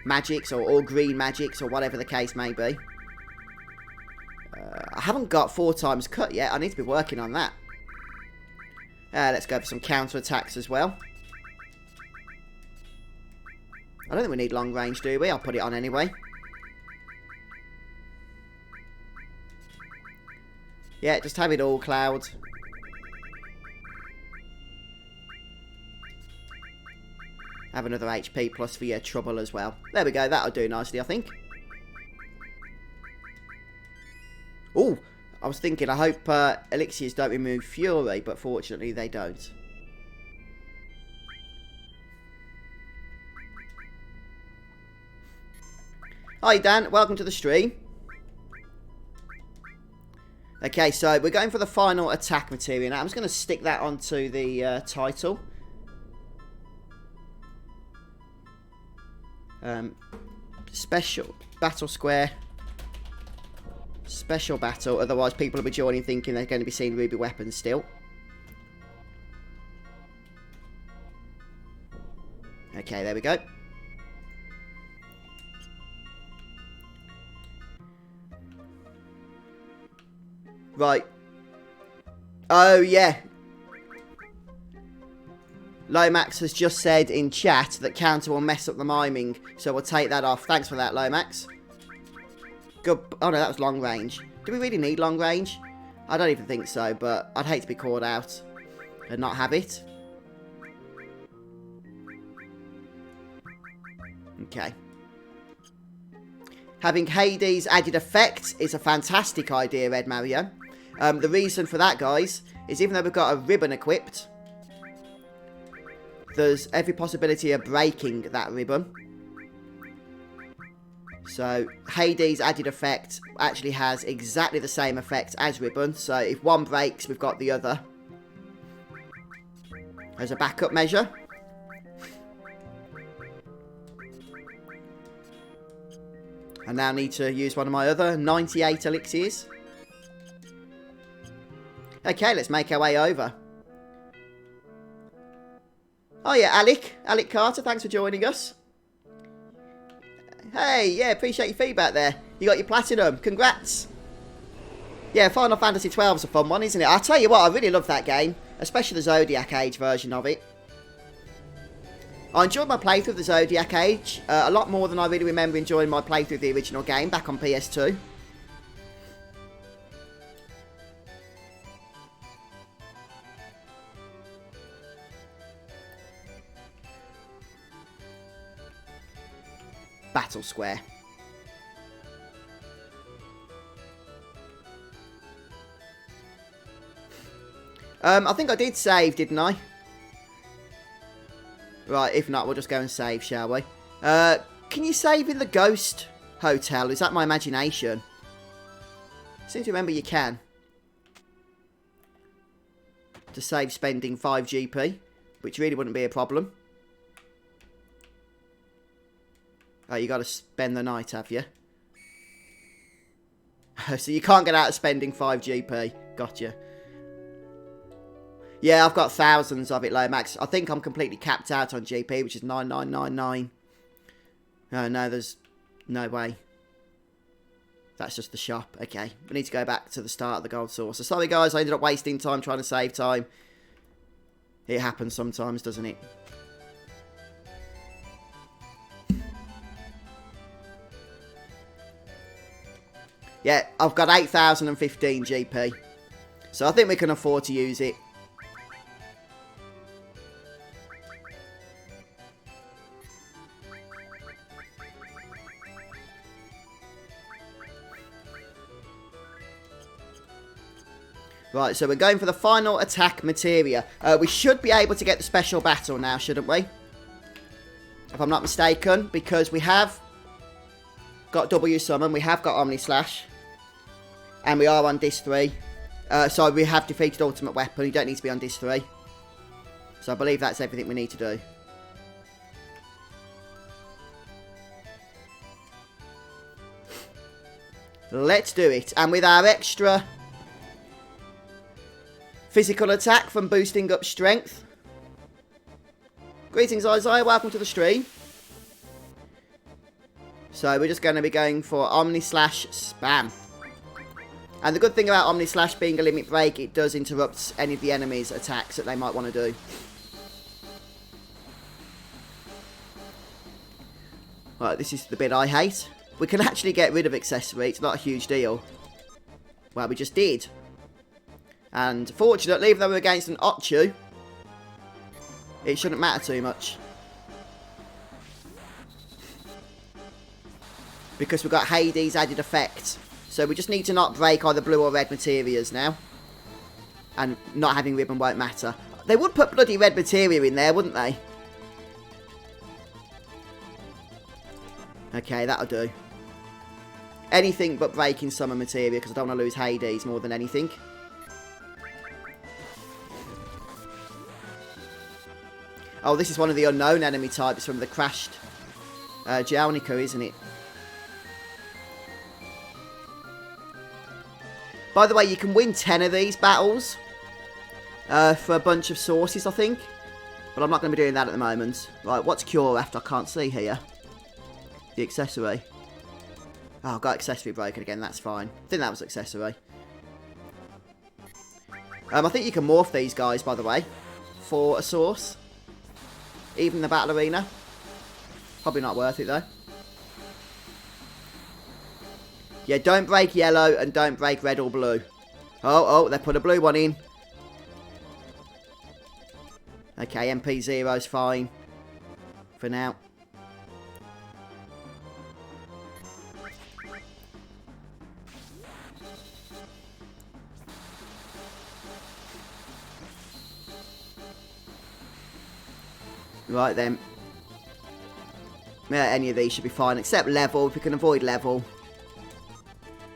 magics or all green magics or whatever the case may be. I haven't got 4 times cut yet. I need to be working on that. Let's go for some counter attacks as well. I don't think we need long range, do we? I'll put it on anyway. Yeah, just have it all, Cloud. Have another HP plus for your trouble as well. There we go. That'll do nicely, I think. Oh, I was thinking, I hope elixirs don't remove Fury, but fortunately they don't. Hi Dan, welcome to the stream. Okay, so we're going for the final attack material now. I'm just going to stick that onto the title. Special battle square. Special battle, otherwise people will be joining thinking they're going to be seeing ruby weapons still. Okay, there we go. Right. Oh, yeah. Lomax has just said in chat that counter will mess up the miming, so we'll take that off. Thanks for that, Lomax. Good. Oh, no, that was long range. Do we really need long range? I don't even think so, but I'd hate to be called out and not have it. Okay. Having Hades added effect is a fantastic idea, Red Mario. The reason for that, guys, is even though we've got a ribbon equipped, there's every possibility of breaking that ribbon. So, Hades added effect actually has exactly the same effect as ribbon. So, if one breaks, we've got the other. As a backup measure. I now need to use one of my other 98 elixirs. Okay, let's make our way over. Oh yeah, Alec Carter, thanks for joining us. Hey, yeah, appreciate your feedback there. You got your platinum, congrats. Yeah, Final Fantasy XII is a fun one, isn't it? I'll tell you what, I really love that game, especially the Zodiac Age version of it. I enjoyed my playthrough of the Zodiac Age a lot more than I really remember enjoying my playthrough of the original game back on PS2. Battle Square. I think I did save, didn't I? Right, if not, we'll just go and save, shall we? Can you save in the Ghost Hotel? Is that my imagination? I seem to remember you can. To save spending 5 GP, which really wouldn't be a problem. Oh, you got to spend the night, have you? So you can't get out of spending 5 GP. Gotcha. Yeah, I've got thousands of it, Lomax. I think I'm completely capped out on GP, which is 9999. Oh, no, there's no way. That's just the shop. Okay, we need to go back to the start of the gold source. So sorry, guys, I ended up wasting time trying to save time. It happens sometimes, doesn't it? Yeah, I've got 8,015 GP. So I think we can afford to use it. Right, so we're going for the final attack materia. We should be able to get the special battle now, shouldn't we? If I'm not mistaken, because we have got W Summon, we have got Omni Slash. And we are on Disc 3. So we have defeated Ultimate Weapon. You don't need to be on Disc 3. So I believe that's everything we need to do. Let's do it. And with our extra physical attack from boosting up strength. Greetings, Isaiah. Welcome to the stream. So we're just going to be going for Omni Slash Spam. And the good thing about Omni Slash being a limit break, it does interrupt any of the enemy's attacks that they might want to do. Right, this is the bit I hate. We can actually get rid of accessory, it's not a huge deal. Well, we just did. And fortunately, even though we're against an Ochu, it shouldn't matter too much. because we've got Hades added effect. So we just need to not break either blue or red materials now. And not having ribbon won't matter. They would put bloody red materia in there, wouldn't they? Okay, that'll do. Anything but breaking summer materia, because I don't want to lose Hades more than anything. Oh, this is one of the unknown enemy types from the crashed Jaunica, isn't it? By the way, you can win 10 of these battles for a bunch of sources, I think. But I'm not going to be doing that at the moment. Right, what's Cure after? I can't see here. The accessory. Oh, I got accessory broken again. That's fine. I think that was accessory. I think you can morph these guys, by the way, for a source. Even the battle arena. Probably not worth it, though. Yeah, don't break yellow and don't break red or blue. Oh, they put a blue one in. Okay, MP0's fine. For now. Right then. Yeah, any of these should be fine, except level. If we can avoid level.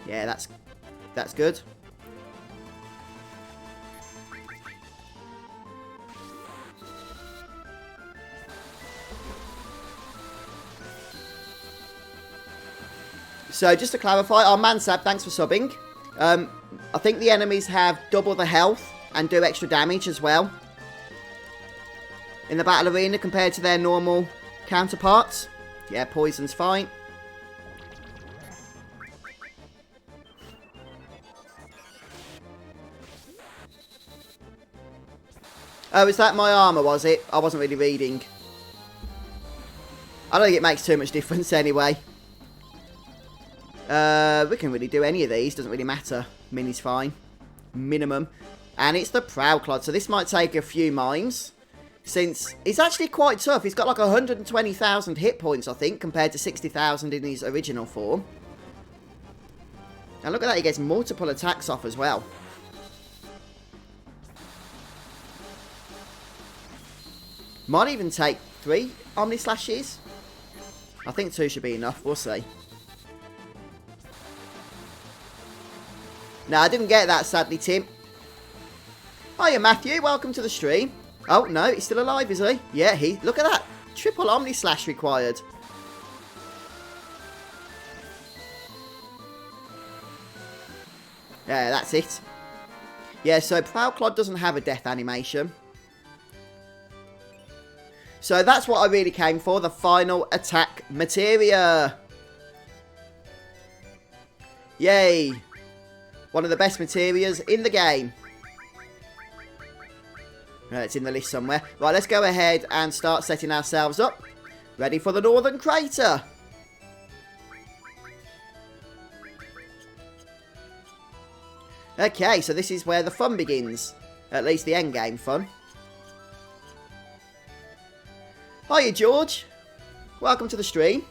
Yeah, that's good. So, just to clarify, our Mansab, thanks for subbing. I think the enemies have double the health and do extra damage as well in the battle arena compared to their normal counterparts. Yeah, poison's fine. Oh, is that my armour, was it? I wasn't really reading. I don't think it makes too much difference anyway. We can really do any of these, doesn't really matter. Mini's fine. Minimum. And it's the Prowclod, so this might take a few mines. Since it's actually quite tough. He's got like 120,000 hit points, I think, compared to 60,000 in his original form. And look at that, he gets multiple attacks off as well. Might even take 3 Omni Slashes. I think 2 should be enough, we'll see. No, I didn't get that, sadly, Tim. Hiya, Matthew, welcome to the stream. Oh, no, he's still alive, is he? Yeah, look at that. Triple Omni Slash required. Yeah, that's it. Yeah, so Prowclod doesn't have a death animation. So that's what I really came for, the final attack materia. Yay. One of the best materias in the game. It's in the list somewhere. Right, let's go ahead and start setting ourselves up. Ready for the Northern Crater. Okay, so this is where the fun begins. At least the endgame fun. Hiya, George. Welcome to the stream.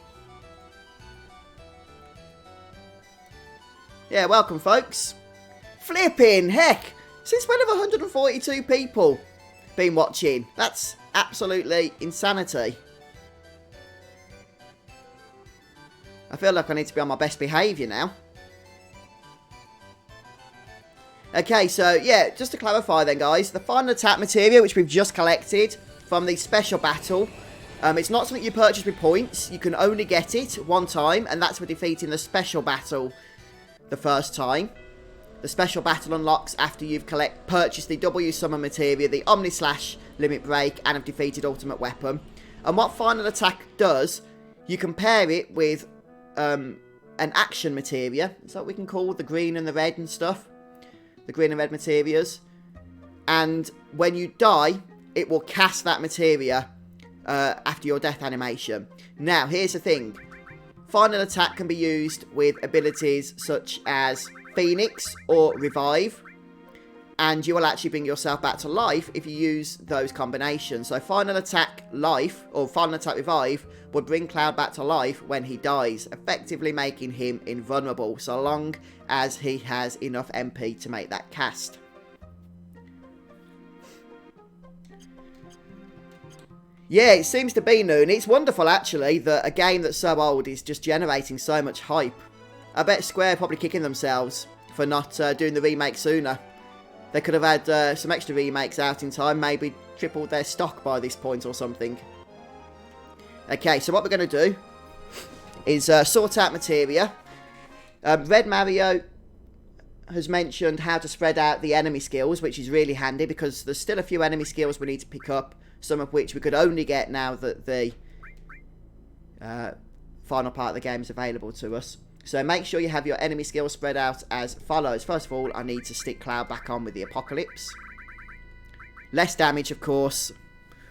Yeah, welcome, folks. Flipping heck. Since when have 142 people been watching? That's absolutely insanity. I feel like I need to be on my best behaviour now. Okay, so yeah, just to clarify then, guys, the final attack materia, which we've just collected from the special battle, it's not something you purchase with points. You can only get it one time, and that's for defeating the special battle the first time. The special battle unlocks after you've purchased the W Summon materia, the Omni Slash, Limit Break, and have defeated Ultimate Weapon. And what final attack does, you compare it with an action materia. Is that what we can call the green and the red and stuff? The green and red materias. And when you die, it will cast that materia after your death animation. Now, here's the thing. Final attack can be used with abilities such as Phoenix or Revive. and you will actually bring yourself back to life if you use those combinations. So final attack life, or final attack revive, would bring Cloud back to life when he dies, effectively making him invulnerable, so long as he has enough MP to make that cast. Yeah, it seems to be, Noon. It's wonderful, actually, that a game that's so old is just generating so much hype. I bet Square are probably kicking themselves for not doing the remake sooner. They could have had some extra remakes out in time, maybe tripled their stock by this point or something. Okay, so what we're going to do is sort out materia. Red Mario has mentioned how to spread out the enemy skills, which is really handy because there's still a few enemy skills we need to pick up, some of which we could only get now that the final part of the game is available to us. So make sure you have your enemy skills spread out as follows. First of all, I need to stick Cloud back on with the Apocalypse. Less damage, of course,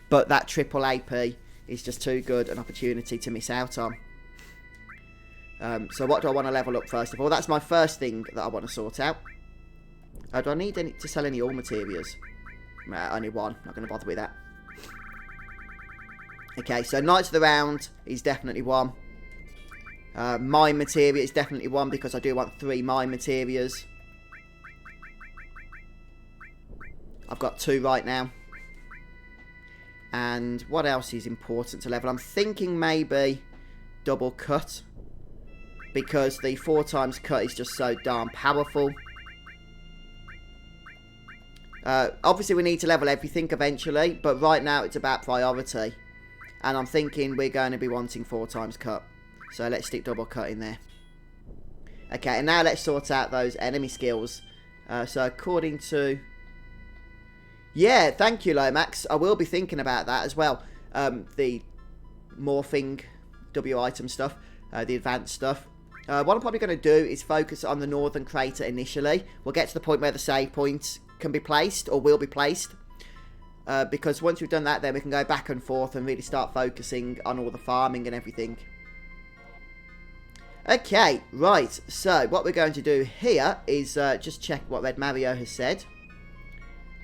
but that triple AP is just too good an opportunity to miss out on. So what do I want to level up first of all? That's my first thing that I want to sort out. Do I need to sell any all materials? Only one. Not going to bother with that. Okay, so Knights of the Round is definitely one. Mine materia is definitely one because I do want 3 mine materias. I've got 2 right now. And what else is important to level? I'm thinking maybe double cut, because the 4 times cut is just so darn powerful. Obviously we need to level everything eventually, but right now it's about priority. And I'm thinking we're going to be wanting 4 times cut. So let's stick double cut in there. Okay, and now let's sort out those enemy skills. So according to... Yeah, thank you, Lomax. I will be thinking about that as well. The morphing W item stuff, the advanced stuff. What I'm probably going to do is focus on the northern crater initially. We'll get to the point where the save point can be placed, or will be placed. Because once we've done that, then we can go back and forth and really start focusing on all the farming and everything. Okay, right, so what we're going to do here is just check what Red Mario has said.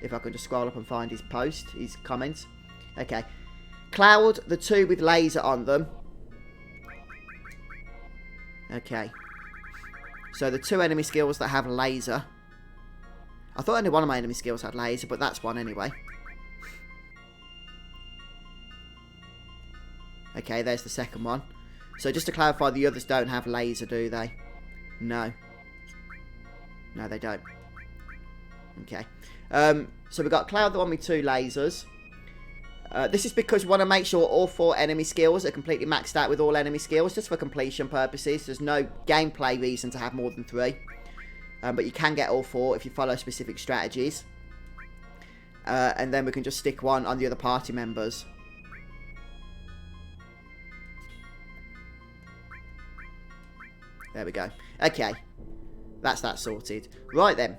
If I can just scroll up and find his post, his comments. Okay. Cloud, the 2 with laser on them. Okay. So the 2 enemy skills that have laser. I thought only one of my enemy skills had laser, but that's one anyway. Okay, there's the second one. So just to clarify, the others don't have laser, do they? No. No, they don't. Okay. So we've got Cloud, the one with 2 lasers. This is because we want to make sure all 4 enemy skills are completely maxed out with all enemy skills, just for completion purposes. There's no gameplay reason to have more than 3. But you can get all 4 if you follow specific strategies. And then we can just stick one on the other party members. There we go. Okay. That's that sorted. Right then.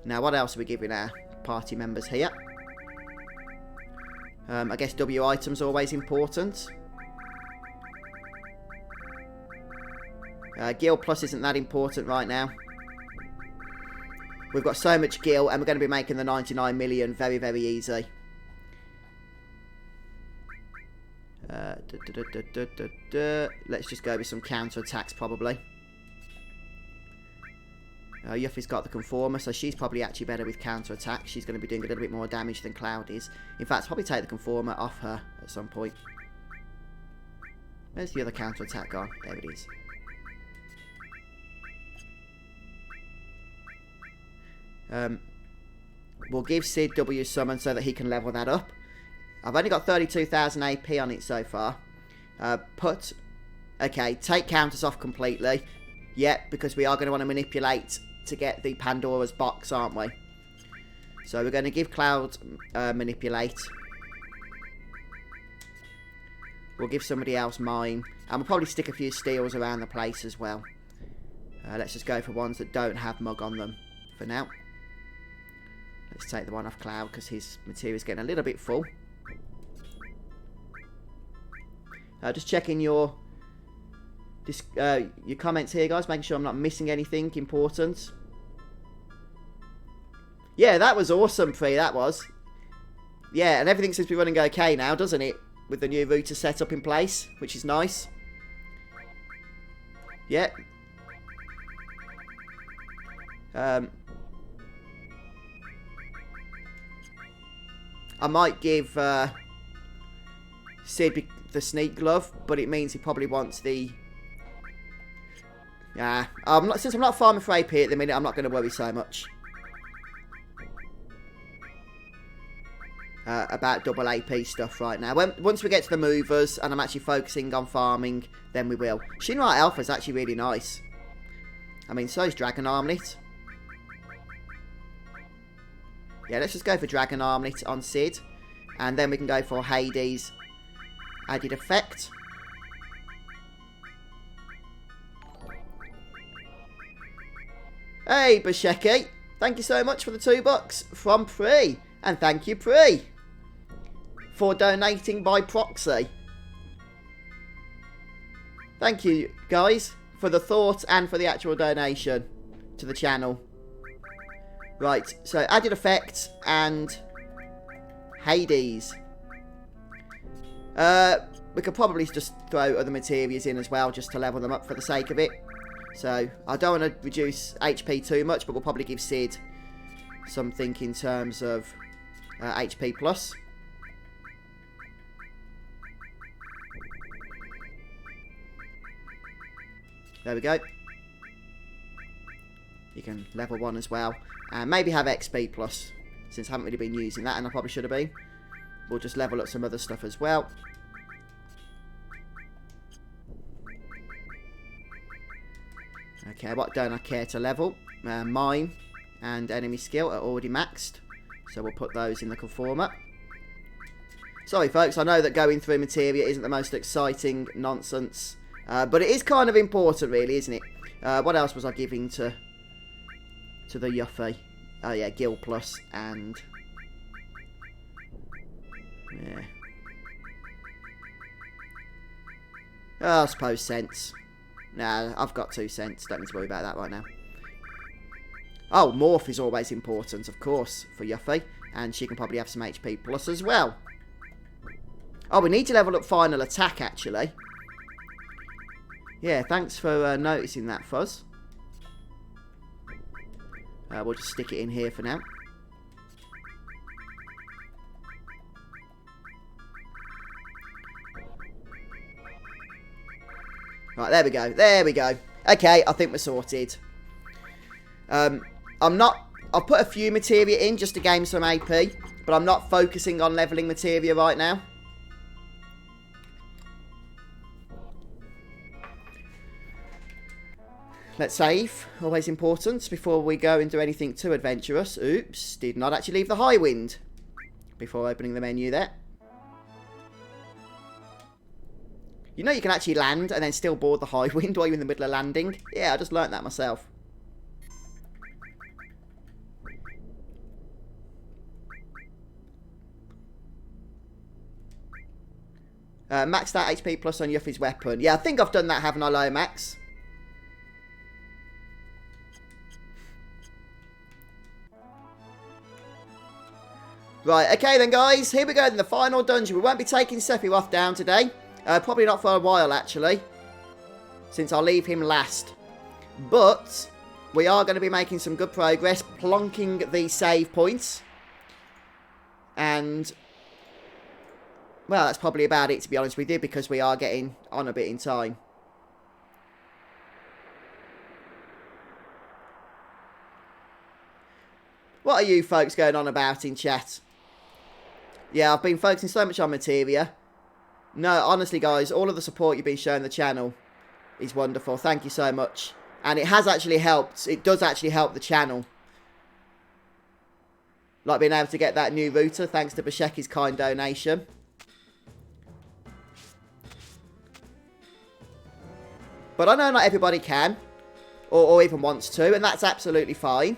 Now what else are we giving our party members here? I guess W items are always important. Gil Plus isn't that important right now. We've got so much Gil, and we're going to be making the 99 million very, very easy. Let's just go with some counter attacks probably. Yuffie's got the Conformer, so she's probably actually better with counter attacks. She's going to be doing a little bit more damage than Cloud is. In fact, probably take the Conformer off her at some point. Where's the other counter attack gone? There it is. We'll give Sid W summon so that he can level that up. I've only got 32,000 AP on it so far. Okay, take counters off completely. Yep, because we are going to want to manipulate to get the Pandora's box, aren't we? So we're going to give Cloud manipulate. We'll give somebody else mine. And we'll probably stick a few steals around the place as well. Let's just go for ones that don't have mug on them for now. Let's take the one off Cloud because his material's getting a little bit full. Just checking your comments here, guys, making sure I'm not missing anything important. Yeah, that was awesome, Prii, that was. Yeah, and everything seems to be running okay now, doesn't it? With the new router set up in place, which is nice. Yeah. I might give Sid the sneak glove, but it means he probably wants the... Yeah, since I'm not farming for AP at the minute, I'm not going to worry so much about double AP stuff right now. Once we get to the movers and I'm actually focusing on farming, then we will. Shinra Alpha is actually really nice. I mean, so is Dragon Armlet. Yeah, let's just go for Dragon Armlet on Sid. And then we can go for Hades added effect. Hey, Bushecki. Thank you so much for the $2 from Prii. And thank you, Prii, for donating by proxy. Thank you, guys, for the thought and for the actual donation to the channel. Right, so added effect and Hades. We could probably just throw other materials in as well, just to level them up for the sake of it. So, I don't want to reduce HP too much, but we'll probably give Sid something in terms of HP plus. There we go. You can level 1 as well. And maybe have XP plus, since I haven't really been using that, and I probably should have been. We'll just level up some other stuff as well. Okay, what don't I care to level? Mine and enemy skill are already maxed, so we'll put those in the conformer. Sorry folks, I know that going through materia isn't the most exciting nonsense, but it is kind of important really, isn't it? What else was I giving to the Yuffie? Oh yeah, Gil Plus and... yeah. Oh, I suppose Sense. Nah, I've got 2 cents. Don't need to worry about that right now. Oh, Morph is always important, of course, for Yuffie. And she can probably have some HP plus as well. Oh, we need to level up Final Attack, actually. Yeah, thanks for noticing that, Fuzz. We'll just stick it in here for now. Right, there we go. There we go. Okay, I think we're sorted. I'll put a few materia in just to gain some AP, but I'm not focusing on leveling materia right now. Let's save. Always important before we go and do anything too adventurous. Oops, did not actually leave the high wind before opening the menu there. You know you can actually land and then still board the high wind while you're in the middle of landing? Yeah, I just learnt that myself. Maxed out HP plus on Yuffie's weapon. Yeah, I think I've done that, haven't I, Lomax? Right, okay then guys, here we go in the final dungeon. We won't be taking Sephiroth down today. Probably not for a while actually, since I'll leave him last. But we are going to be making some good progress, plonking the save points. And, well, that's probably about it to be honest with you, because we are getting on a bit in time. What are you folks going on about in chat? Yeah, I've been focusing so much on materia. No, honestly, guys, all of the support you've been showing the channel is wonderful. Thank you so much. And it has actually helped. It does actually help the channel. Like being able to get that new router, thanks to Bushecki's kind donation. But I know not everybody can, or even wants to, and that's absolutely fine.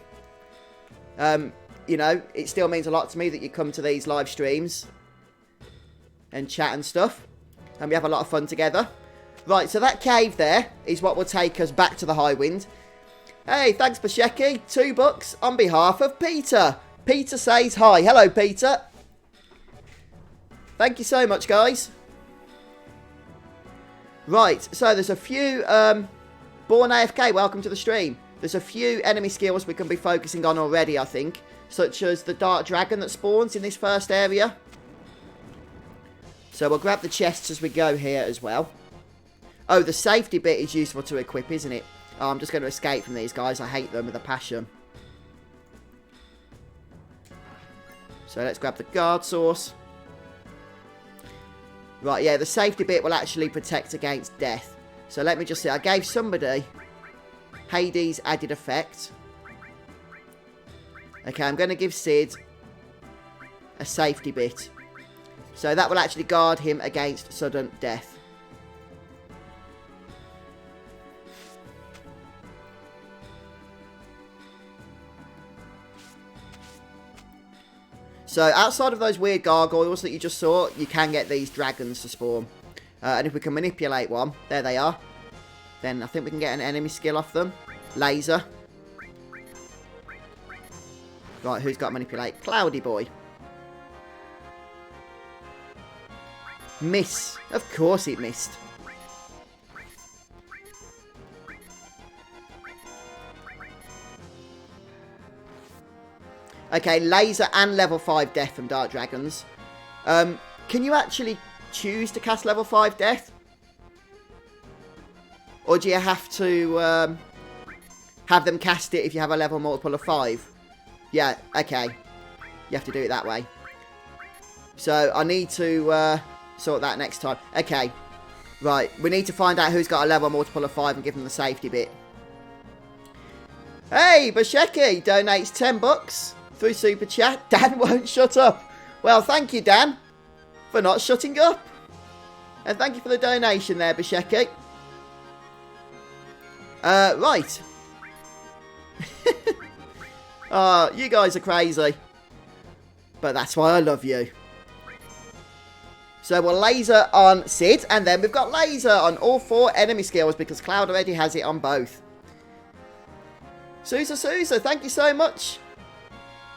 You know, it still means a lot to me that you come to these live streams and chat and stuff, and we have a lot of fun together. Right, so that cave there is what will take us back to the high wind. Hey, thanks Bushecki, $2 on behalf of Peter. Peter says hi. Hello, Peter. Thank you so much, guys. Right, so there's a few... Born AFK, welcome to the stream. There's a few enemy skills we can be focusing on already, I think. Such as the Dark Dragon that spawns in this first area. So we'll grab the chests as we go here as well. Oh, the safety bit is useful to equip, isn't it? Oh, I'm just going to escape from these guys. I hate them with a passion. So let's grab the guard source. Right, yeah, the safety bit will actually protect against death. So let me just see. I gave somebody Hades added effect. Okay, I'm going to give Sid a safety bit. So that will actually guard him against sudden death. So outside of those weird gargoyles that you just saw, you can get these dragons to spawn. And if we can manipulate one, there they are. Then I think we can get an enemy skill off them. Laser. Right, who's got manipulate? Cloudy boy. Miss. Of course it missed. Okay, laser and level 5 death from Dark Dragons. Can you actually choose to cast level 5 death? Or do you have to have them cast it if you have a level multiple of 5? Yeah, okay. You have to do it that way. So I need to sort that next time. Okay. Right, we need to find out who's got a level multiple of 5 and give them the safety bit. Hey, Bushecki donates 10 bucks through Super Chat. Dan won't shut up. Well, thank you, Dan, for not shutting up. And thank you for the donation there, Bushecki. Right. You guys are crazy. But that's why I love you. So we'll laser on Sid, and then we've got laser on all 4 enemy skills because Cloud already has it on both. Sousa, thank you so much.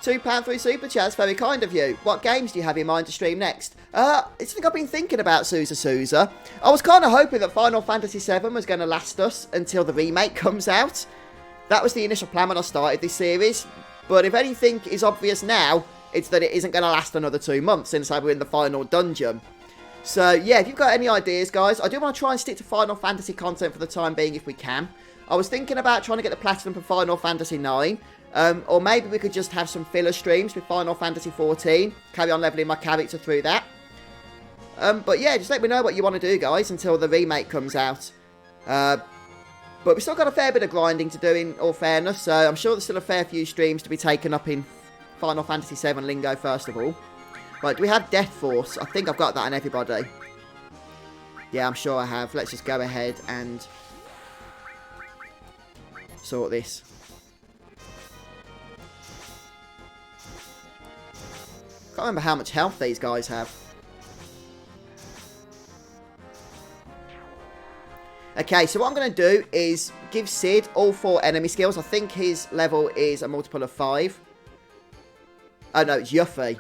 £2 through Super Chats, very kind of you. What games do you have in mind to stream next? It's something I've been thinking about, Sousa. I was kind of hoping that Final Fantasy VII was going to last us until the remake comes out. That was the initial plan when I started this series. But if anything is obvious now, it's that it isn't going to last another 2 months since we're in the final dungeon. So, yeah, if you've got any ideas, guys, I do want to try and stick to Final Fantasy content for the time being if we can. I was thinking about trying to get the Platinum for Final Fantasy IX. Or maybe we could just have some filler streams with Final Fantasy XIV. Carry on leveling my character through that. But yeah, just let me know what you want to do, guys, until the remake comes out. But we've still got a fair bit of grinding to do, in all fairness. So I'm sure there's still a fair few streams to be taken up in Final Fantasy VII lingo, first of all. Right, do we have Death Force? I think I've got that on everybody. Yeah, I'm sure I have. Let's just go ahead and sort this. Can't remember how much health these guys have. Okay, so what I'm going to do is give Sid all 4 enemy skills. I think his level is a multiple of 5. Oh, no, it's Yuffie.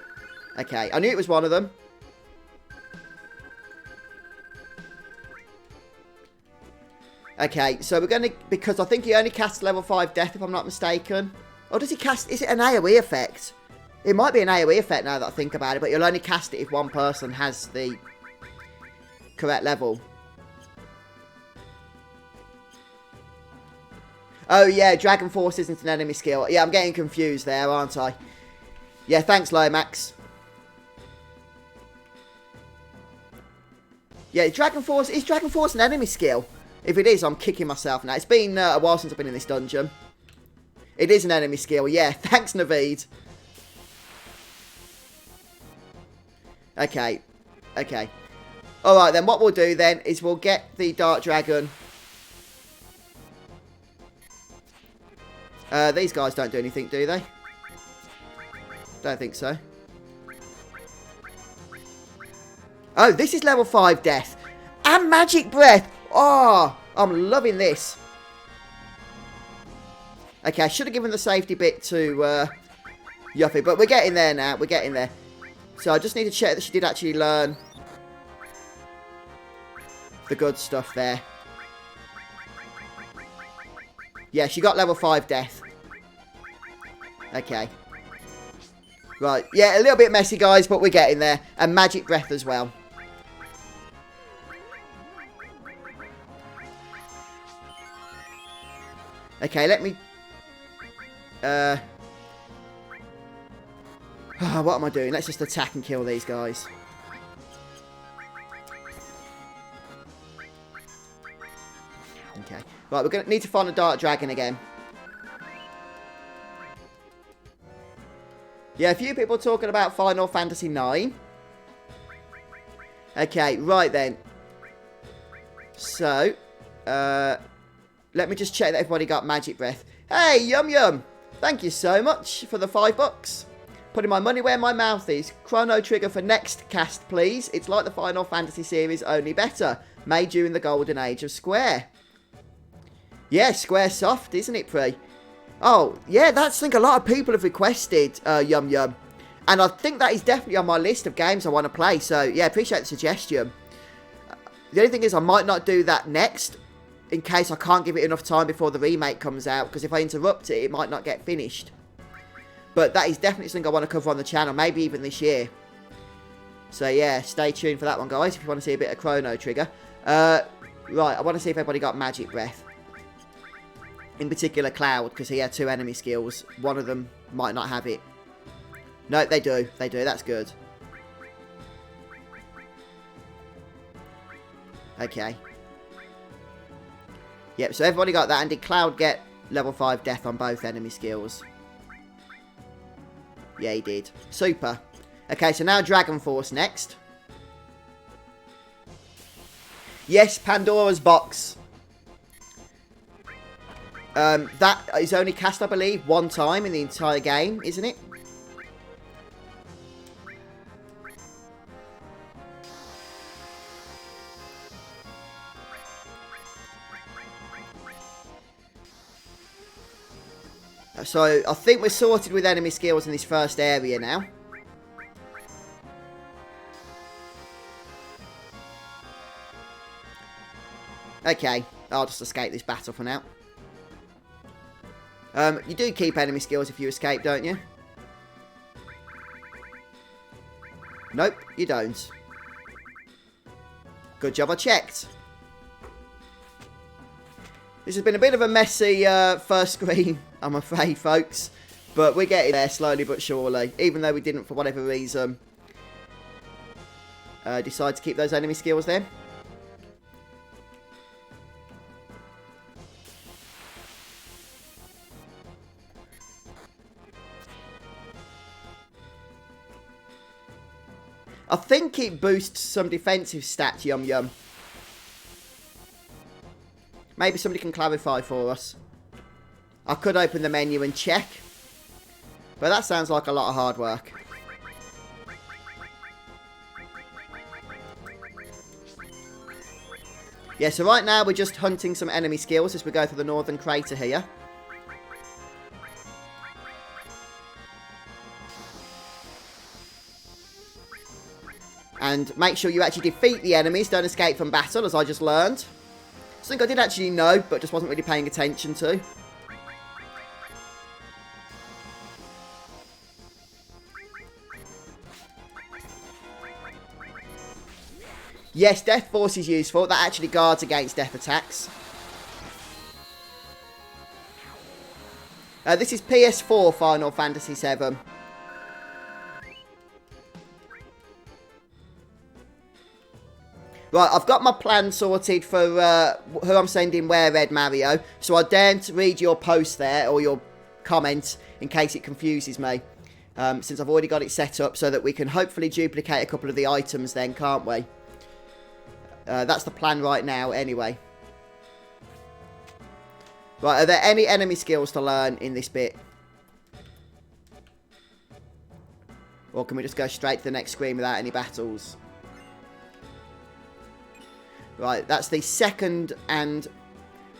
Okay, I knew it was one of them. Okay, so we're going to... Because I think he only casts level 5 death, if I'm not mistaken. Or does he cast... Is it an AoE effect? It might be an AoE effect now that I think about it, but you'll only cast it if one person has the correct level. Oh, yeah, Dragon Force isn't an enemy skill. Yeah, I'm getting confused there, aren't I? Yeah, thanks, Lomax. Yeah, Dragon Force... Is Dragon Force an enemy skill? If it is, I'm kicking myself now. It's been a while since I've been in this dungeon. It is an enemy skill, yeah. Thanks, Naveed. Okay. Okay. Alright, then what we'll do then is we'll get the Dark Dragon. These guys don't do anything, do they? Don't think so. Oh, this is level 5 death. And magic breath. Oh, I'm loving this. Okay, I should have given the safety bit to Yuffie. But we're getting there now. We're getting there. So I just need to check that she did actually learn the good stuff there. Yeah, she got level 5 death. Okay. Right. Yeah, a little bit messy, guys, but we're getting there. And magic breath as well. Okay, let me... what am I doing? Let's just attack and kill these guys. Okay. Right, we're going to need to find a dark dragon again. Yeah, a few people talking about Final Fantasy IX. Okay, right then. So, let me just check that everybody got magic breath. Hey, Yum Yum! Thank you so much for the $5. Putting my money where my mouth is. Chrono Trigger for next cast, please. It's like the Final Fantasy series, only better. Made during the golden age of Square. Yeah, Square soft, isn't it, Prii? Oh, yeah, that's I think a lot of people have requested Yum Yum. And I think that is definitely on my list of games I want to play. So, yeah, appreciate the suggestion. The only thing is I might not do that next, in case I can't give it enough time before the remake comes out. Because if I interrupt it, it might not get finished. But that is definitely something I want to cover on the channel, maybe even this year. So, yeah, stay tuned for that one, guys, if you want to see a bit of Chrono Trigger. Right, I want to see if everybody got magic breath. In particular, Cloud, because he had 2 enemy skills. One of them might not have it. No, they do. They do. That's good. Okay. Yep, so everybody got that. And did Cloud get level 5 death on both enemy skills? Yeah, he did. Super. Okay, so now Dragon Force next. Yes, Pandora's Box. That is only cast, I believe, 1 time in the entire game, isn't it? So, I think we're sorted with enemy skills in this first area now. Okay, I'll just escape this battle for now. You do keep enemy skills if you escape, don't you? Nope, you don't. Good job, I checked. This has been a bit of a messy first screen, I'm afraid, folks. But we're getting there slowly but surely. Even though we didn't, for whatever reason, decide to keep those enemy skills there. I think it boosts some defensive stats, Yum Yum. Maybe somebody can clarify for us. I could open the menu and check. But that sounds like a lot of hard work. Yeah, so right now we're just hunting some enemy skills as we go through the northern crater here. And make sure you actually defeat the enemies, don't escape from battle, as I just learned. Something I did actually know, but just wasn't really paying attention to. Yes, Death Force is useful. That actually guards against death attacks. This is PS4 Final Fantasy VII. Right, I've got my plan sorted for who I'm sending where, Red Mario. So I daren't read your post there, or your comment, in case it confuses me. Since I've already got it set up so that we can hopefully duplicate a couple of the items then, can't we? That's the plan right now, anyway. Right, are there any enemy skills to learn in this bit? Or can we just go straight to the next screen without any battles? Right, that's the second and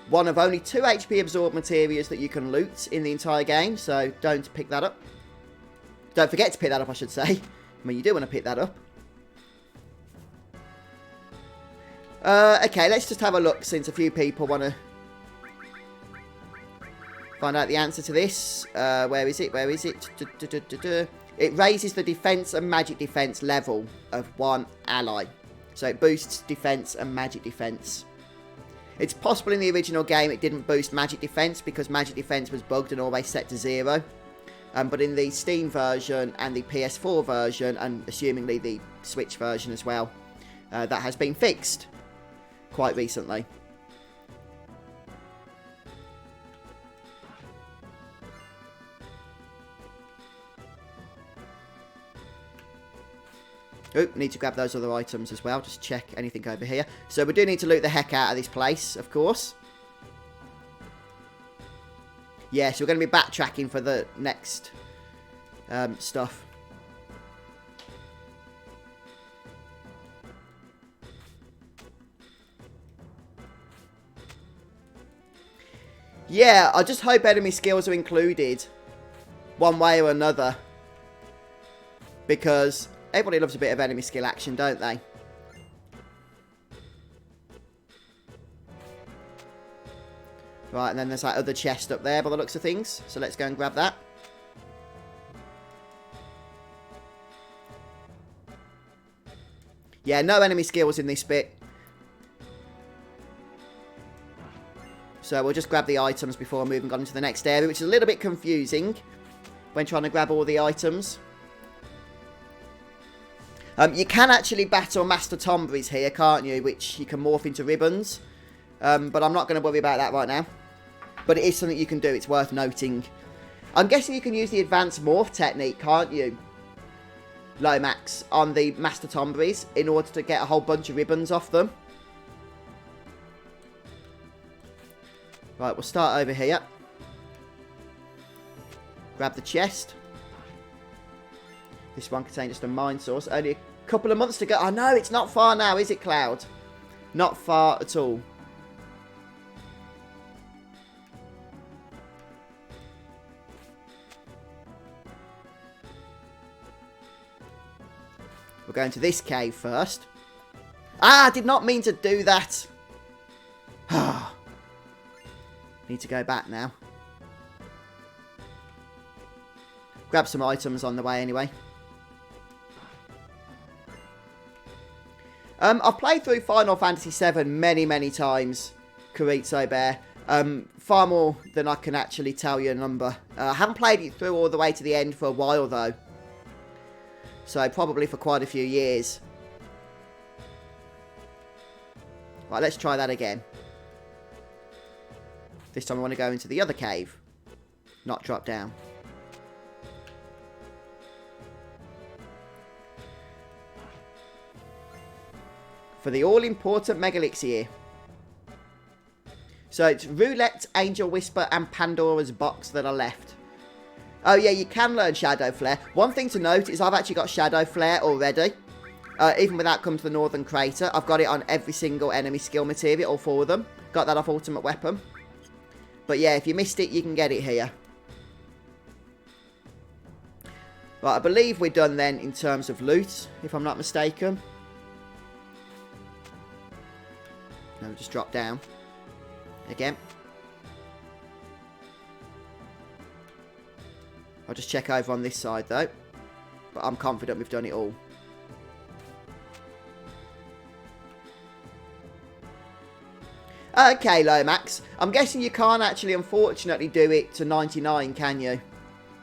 one of only 2 HP absorbed materials that you can loot in the entire game, so don't pick that up. Don't forget to pick that up, I should say. I mean, you do want to pick that up. Okay, let's just have a look since a few people want to find out the answer to this. Where is it? Where is it? It raises the defense and magic defense level of one ally. So it boosts defense and magic defense. It's possible in the original game it didn't boost magic defense because magic defense was bugged and always set to 0. But in the Steam version and the PS4 version, and assumingly the Switch version as well, that has been fixed quite recently. Oh, need to grab those other items as well. Just check anything over here. So we do need to loot the heck out of this place, of course. Yeah, so we're going to be backtracking for the next stuff. Yeah, I just hope enemy skills are included one way or another. Because everybody loves a bit of enemy skill action, don't they? Right, and then there's that other chest up there by the looks of things. So let's go and grab that. Yeah, no enemy skills in this bit. So we'll just grab the items before moving on to the next area, which is a little bit confusing when trying to grab all the items. You can actually battle Master Tombries here, can't you? Which you can morph into ribbons. But I'm not going to worry about that right now. But it is something you can do. It's worth noting. I'm guessing you can use the advanced morph technique, can't you? Lomax, on the Master Tombries in order to get a whole bunch of ribbons off them. Right, we'll start over here. Grab the chest. This one contains just a mine source. Only a couple of months to go. I know, it's not far now, is it, Cloud? Not far at all. We're going to this cave first. Ah, I did not mean to do that. Need to go back now. Grab some items on the way anyway. I've played through Final Fantasy VII many, many times, Chorizo Bear. Far more than I can actually tell you a number. I haven't played it through all the way to the end for a while though. So probably for quite a few years. Right, let's try that again. This time I want to go into the other cave. Not drop down. For the all-important Mega Elixir. So it's Roulette, Angel Whisper and Pandora's Box that are left. Oh yeah, you can learn Shadow Flare. One thing to note is I've actually got Shadow Flare already. Even without coming to the Northern Crater. I've got it on every single enemy skill material, all 4 of them. Got that off Ultimate Weapon. But yeah, if you missed it, you can get it here. Right, I believe we're done then in terms of loot, if I'm not mistaken. No, just drop down. Again. I'll just check over on this side though. But I'm confident we've done it all. Okay, Lomax. I'm guessing you can't actually, unfortunately, do it to 99, can you?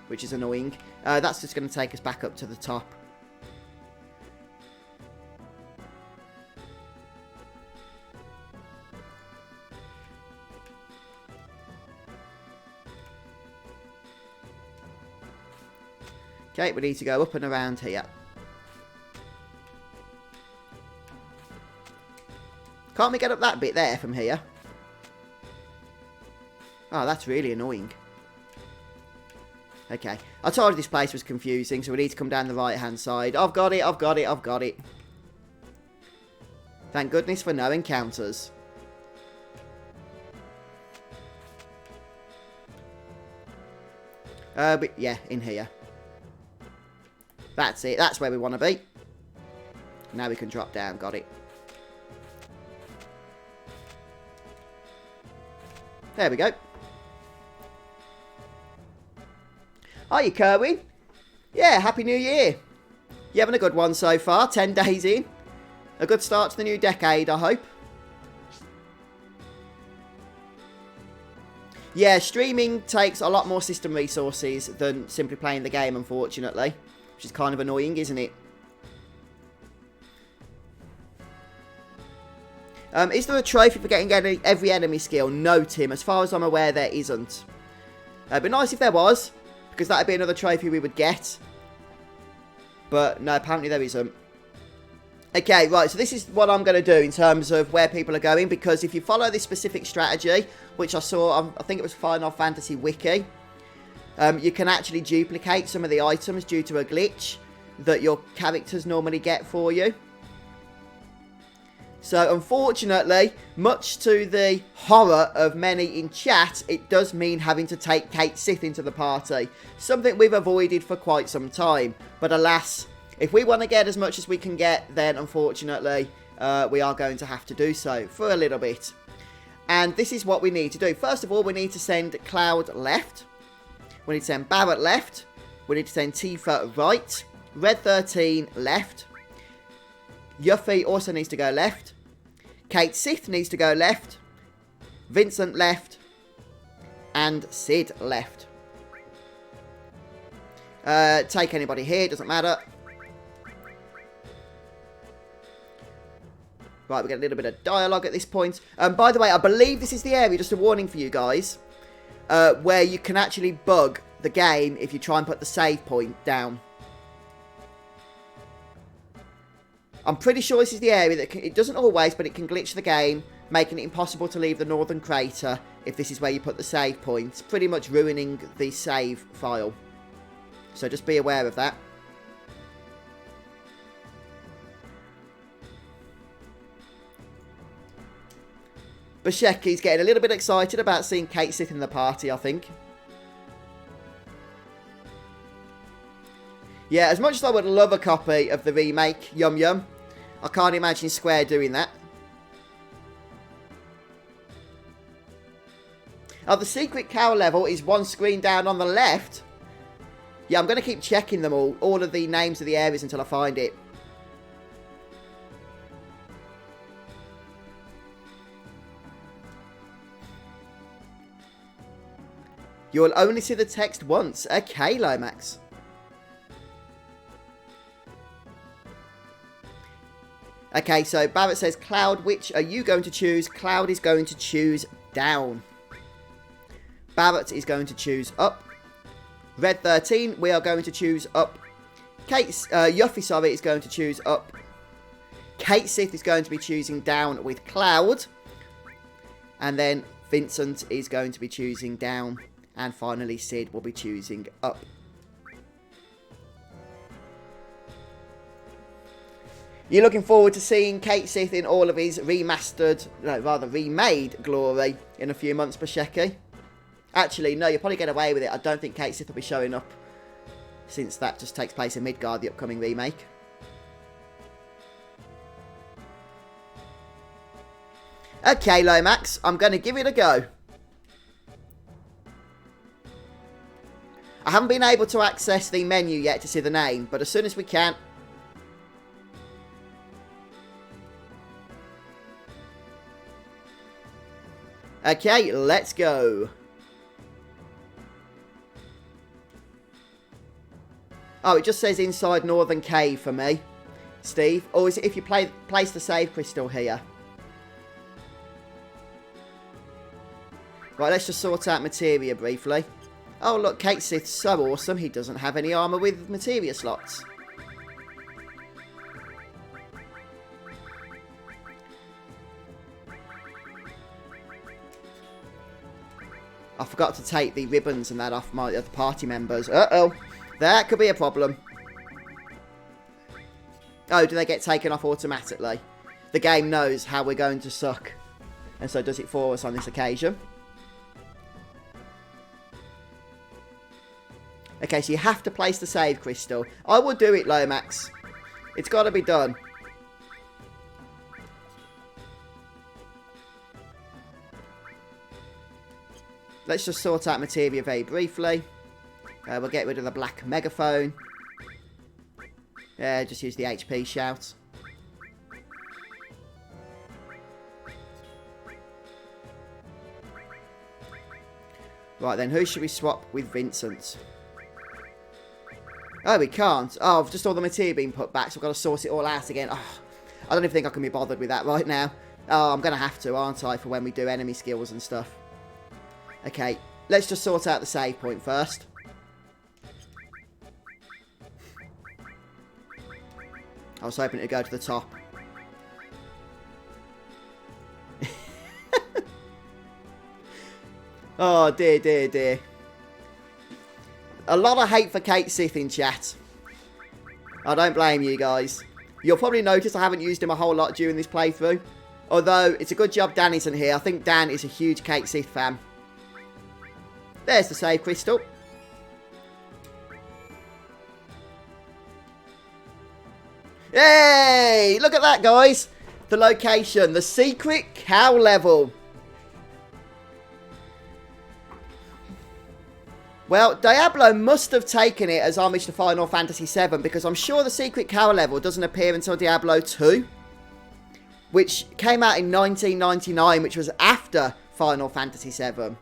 Which is annoying. That's just going to take us back up to the top. Okay, we need to go up and around here. Can't we get up that bit there from here? Oh, that's really annoying. Okay. I told you this place was confusing, so we need to come down the right-hand side. I've got it, I've got it, I've got it. Thank goodness for no encounters. But yeah, in here. That's it. That's where we want to be. Now we can drop down. Got it. There we go. Hiya, Kerwin. Yeah, Happy New Year. You having a good one so far? 10 days in. A good start to the new decade, I hope. Yeah, streaming takes a lot more system resources than simply playing the game, unfortunately. Which is kind of annoying, isn't it? Is there a trophy for getting every enemy skill? No, Tim. As far as I'm aware, there isn't. It'd be nice if there was, because that'd be another trophy we would get. But no, apparently there isn't. Okay, right, so this is what I'm going to do in terms of where people are going, because if you follow this specific strategy, which I saw, I think it was Final Fantasy Wiki, you can actually duplicate some of the items due to a glitch that your characters normally get for you. So, unfortunately, much to the horror of many in chat, it does mean having to take Cait Sith into the party. Something we've avoided for quite some time. But alas, if we want to get as much as we can get, then unfortunately, we are going to have to do so for a little bit. And this is what we need to do. First of all, we need to send Cloud left. We need to send Barrett left. We need to send Tifa right. Red 13 left. Yuffie also needs to go left. Cait Sith needs to go left. Vincent left. And Sid left. Take anybody here, doesn't matter. Right, we get a little bit of dialogue at this point. By the way, I believe this is the area, just a warning for you guys, where you can actually bug the game if you try and put the save point down. I'm pretty sure this is the area that it doesn't always, but it can glitch the game, making it impossible to leave the northern crater if this is where you put the save point, pretty much ruining the save file. So just be aware of that. Bushecki's getting a little bit excited about seeing Cait Sith in the party, I think. Yeah, as much as I would love a copy of the remake, Yum Yum, I can't imagine Square doing that. Oh, the secret cow level is one screen down on the left. Yeah, I'm going to keep checking them all of the names of the areas until I find it. You'll only see the text once. Okay, Lomax. Okay, so Barrett says, Cloud, which are you going to choose? Cloud is going to choose down. Barrett is going to choose up. Red 13, we are going to choose up. Yuffie, sorry, is going to choose up. Cait Sith is going to be choosing down with Cloud. And then Vincent is going to be choosing down. And finally, Sid will be choosing up. You're looking forward to seeing Cait Sith in all of his remastered, no, rather remade glory in a few months, Bushecki. Actually, no, you'll probably get away with it. I don't think Cait Sith will be showing up, since that just takes place in Midgard, the upcoming remake. Okay, Lomax, I'm going to give it a go. I haven't been able to access the menu yet to see the name, but as soon as we can... Okay, let's go. Oh, it just says inside Northern Cave for me, Steve. Or is it if you place the save crystal here? Right, let's just sort out materia briefly. Oh, look, Cait Sith's so awesome. He doesn't have any armour with materia slots. I forgot to take the ribbons and that off my other party members. Uh-oh. That could be a problem. Oh, do they get taken off automatically? The game knows how we're going to suck. And so does it for us on this occasion. Okay, so you have to place the save crystal. I will do it, Lomax. It's got to be done. Let's just sort out materia very briefly. We'll get rid of the black megaphone. Yeah, just use the HP shout. Right then, who should we swap with Vincent? Oh, we can't. Oh, just all the materia being put back, so I've got to sort it all out again. Oh, I don't even think I can be bothered with that right now. Oh, I'm going to have to, aren't I, for when we do enemy skills and stuff. Okay, let's just sort out the save point first. I was hoping to go to the top. Oh, dear, dear, dear. A lot of hate for Kate Sith in chat. I don't blame you guys. You'll probably notice I haven't used him a whole lot during this playthrough. Although, it's a good job Dan isn't here. I think Dan is a huge Kate Sith fan. There's the save crystal. Yay! Look at that, guys. The location. The secret cow level. Well, Diablo must have taken it as homage to Final Fantasy VII, because I'm sure the secret cow level doesn't appear until Diablo 2, which came out in 1999, which was after Final Fantasy VII.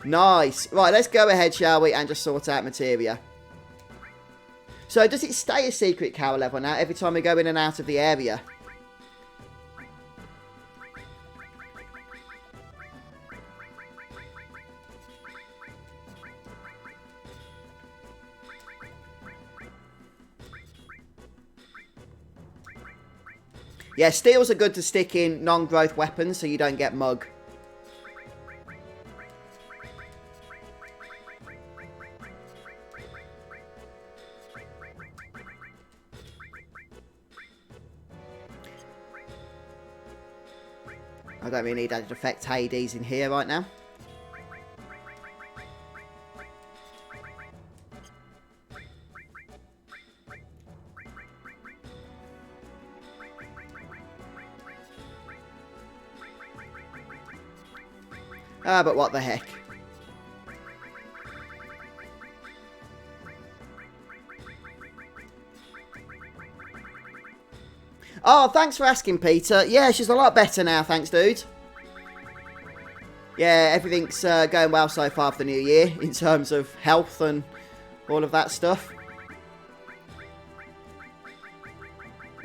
Nice. Right, let's go ahead, shall we, and just sort out materia. So, does it stay a secret cow level now every time we go in and out of the area? Yeah, steels are good to stick in non-growth weapons so you don't get mug. I don't really need that to affect Hades in here right now. Ah, but what the heck. Oh, thanks for asking, Peter. Yeah, she's a lot better now, thanks, dude. Yeah, everything's going well so far for the new year in terms of health and all of that stuff.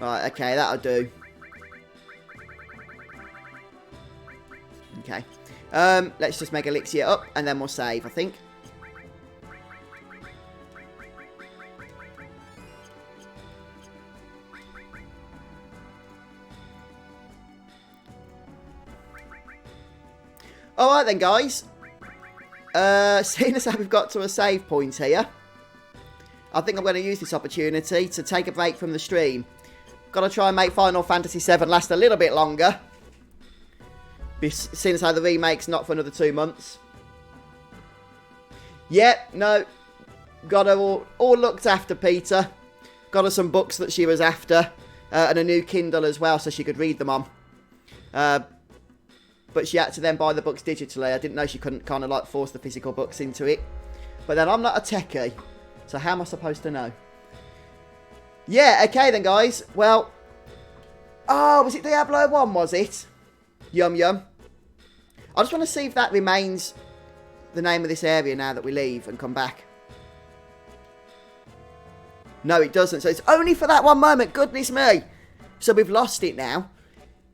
Right, okay, that'll do. Okay. Let's just make Elixir up, and then we'll save, I think. Alright then, guys. Seeing as how we've got to a save point here, I think I'm going to use this opportunity to take a break from the stream. Got to try and make Final Fantasy VII last a little bit longer. Seeing as how the remake's not for another 2 months. Yep, no. Got her all looked after, Peter. Got her some books that she was after. And a new Kindle as well, so she could read them on. But she had to then buy the books digitally. I didn't know she couldn't kind of like force the physical books into it. But then I'm not a techie. So how am I supposed to know? Yeah, okay then, guys. Well. Oh, was it Diablo 1, was it? Yum yum. I just want to see if that remains the name of this area now that we leave and come back. No, it doesn't. So it's only for that one moment. Goodness me. So we've lost it now.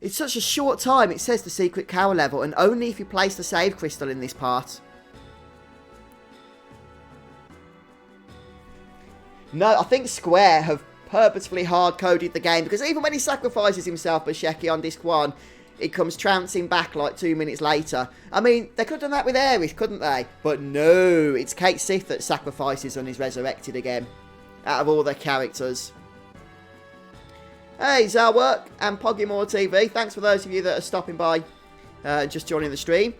It's such a short time. It says the secret cow level, and only if you place the save crystal in this part. No, I think Square have purposefully hard-coded the game, because even when he sacrifices himself, Bushecki, on disc 1, it comes trouncing back like 2 minutes later. I mean, they could have done that with Aerith, couldn't they? But no, it's Kate Sith that sacrifices and is resurrected again. Out of all their characters. Hey, Zalwork and Poggymore TV. Thanks for those of you that are stopping by and just joining the stream.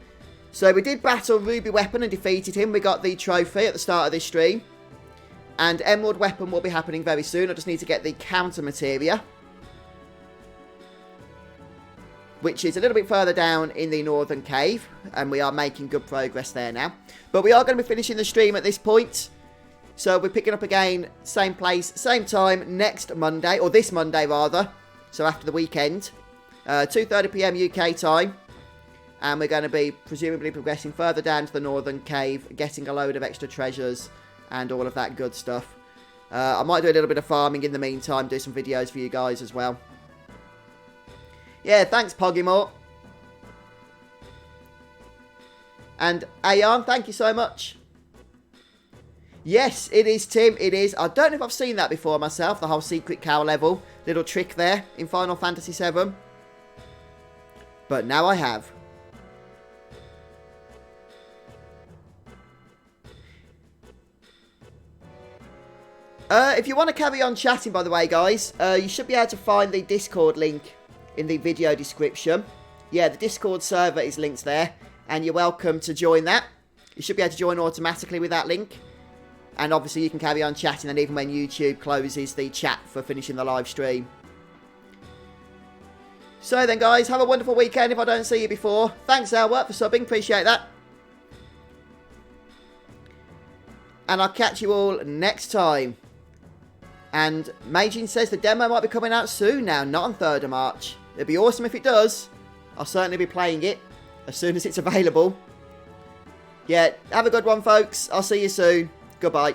So we did battle Ruby Weapon and defeated him. We got the trophy at the start of this stream. And Emerald Weapon will be happening very soon. I just need to get the counter materia, which is a little bit further down in the northern cave. And we are making good progress there now. But we are going to be finishing the stream at this point. So we're picking up again, same place, same time, next Monday. Or this Monday, rather. So after the weekend. 2:30 PM UK time. And we're going to be presumably progressing further down to the northern cave. Getting a load of extra treasures. And all of that good stuff. I might do a little bit of farming in the meantime. Do some videos for you guys as well. Yeah, thanks, Poggymore. And Ayan, thank you so much. Yes, it is, Tim. It is. I don't know if I've seen that before myself. The whole secret cow level. Little trick there in Final Fantasy VII. But now I have. If you want to carry on chatting, by the way, guys, you should be able to find the Discord link in the video description. Yeah, the Discord server is linked there, and you're welcome to join that. You should be able to join automatically with that link. And obviously you can carry on chatting, and even when YouTube closes the chat for finishing the live stream. So then, guys, have a wonderful weekend if I don't see you before. Thanks, Albert, for subbing. Appreciate that. And I'll catch you all next time. And Majin says the demo might be coming out soon now, not on 3rd of March. It'd be awesome if it does. I'll certainly be playing it as soon as it's available. Yeah, have a good one, folks. I'll see you soon. Goodbye.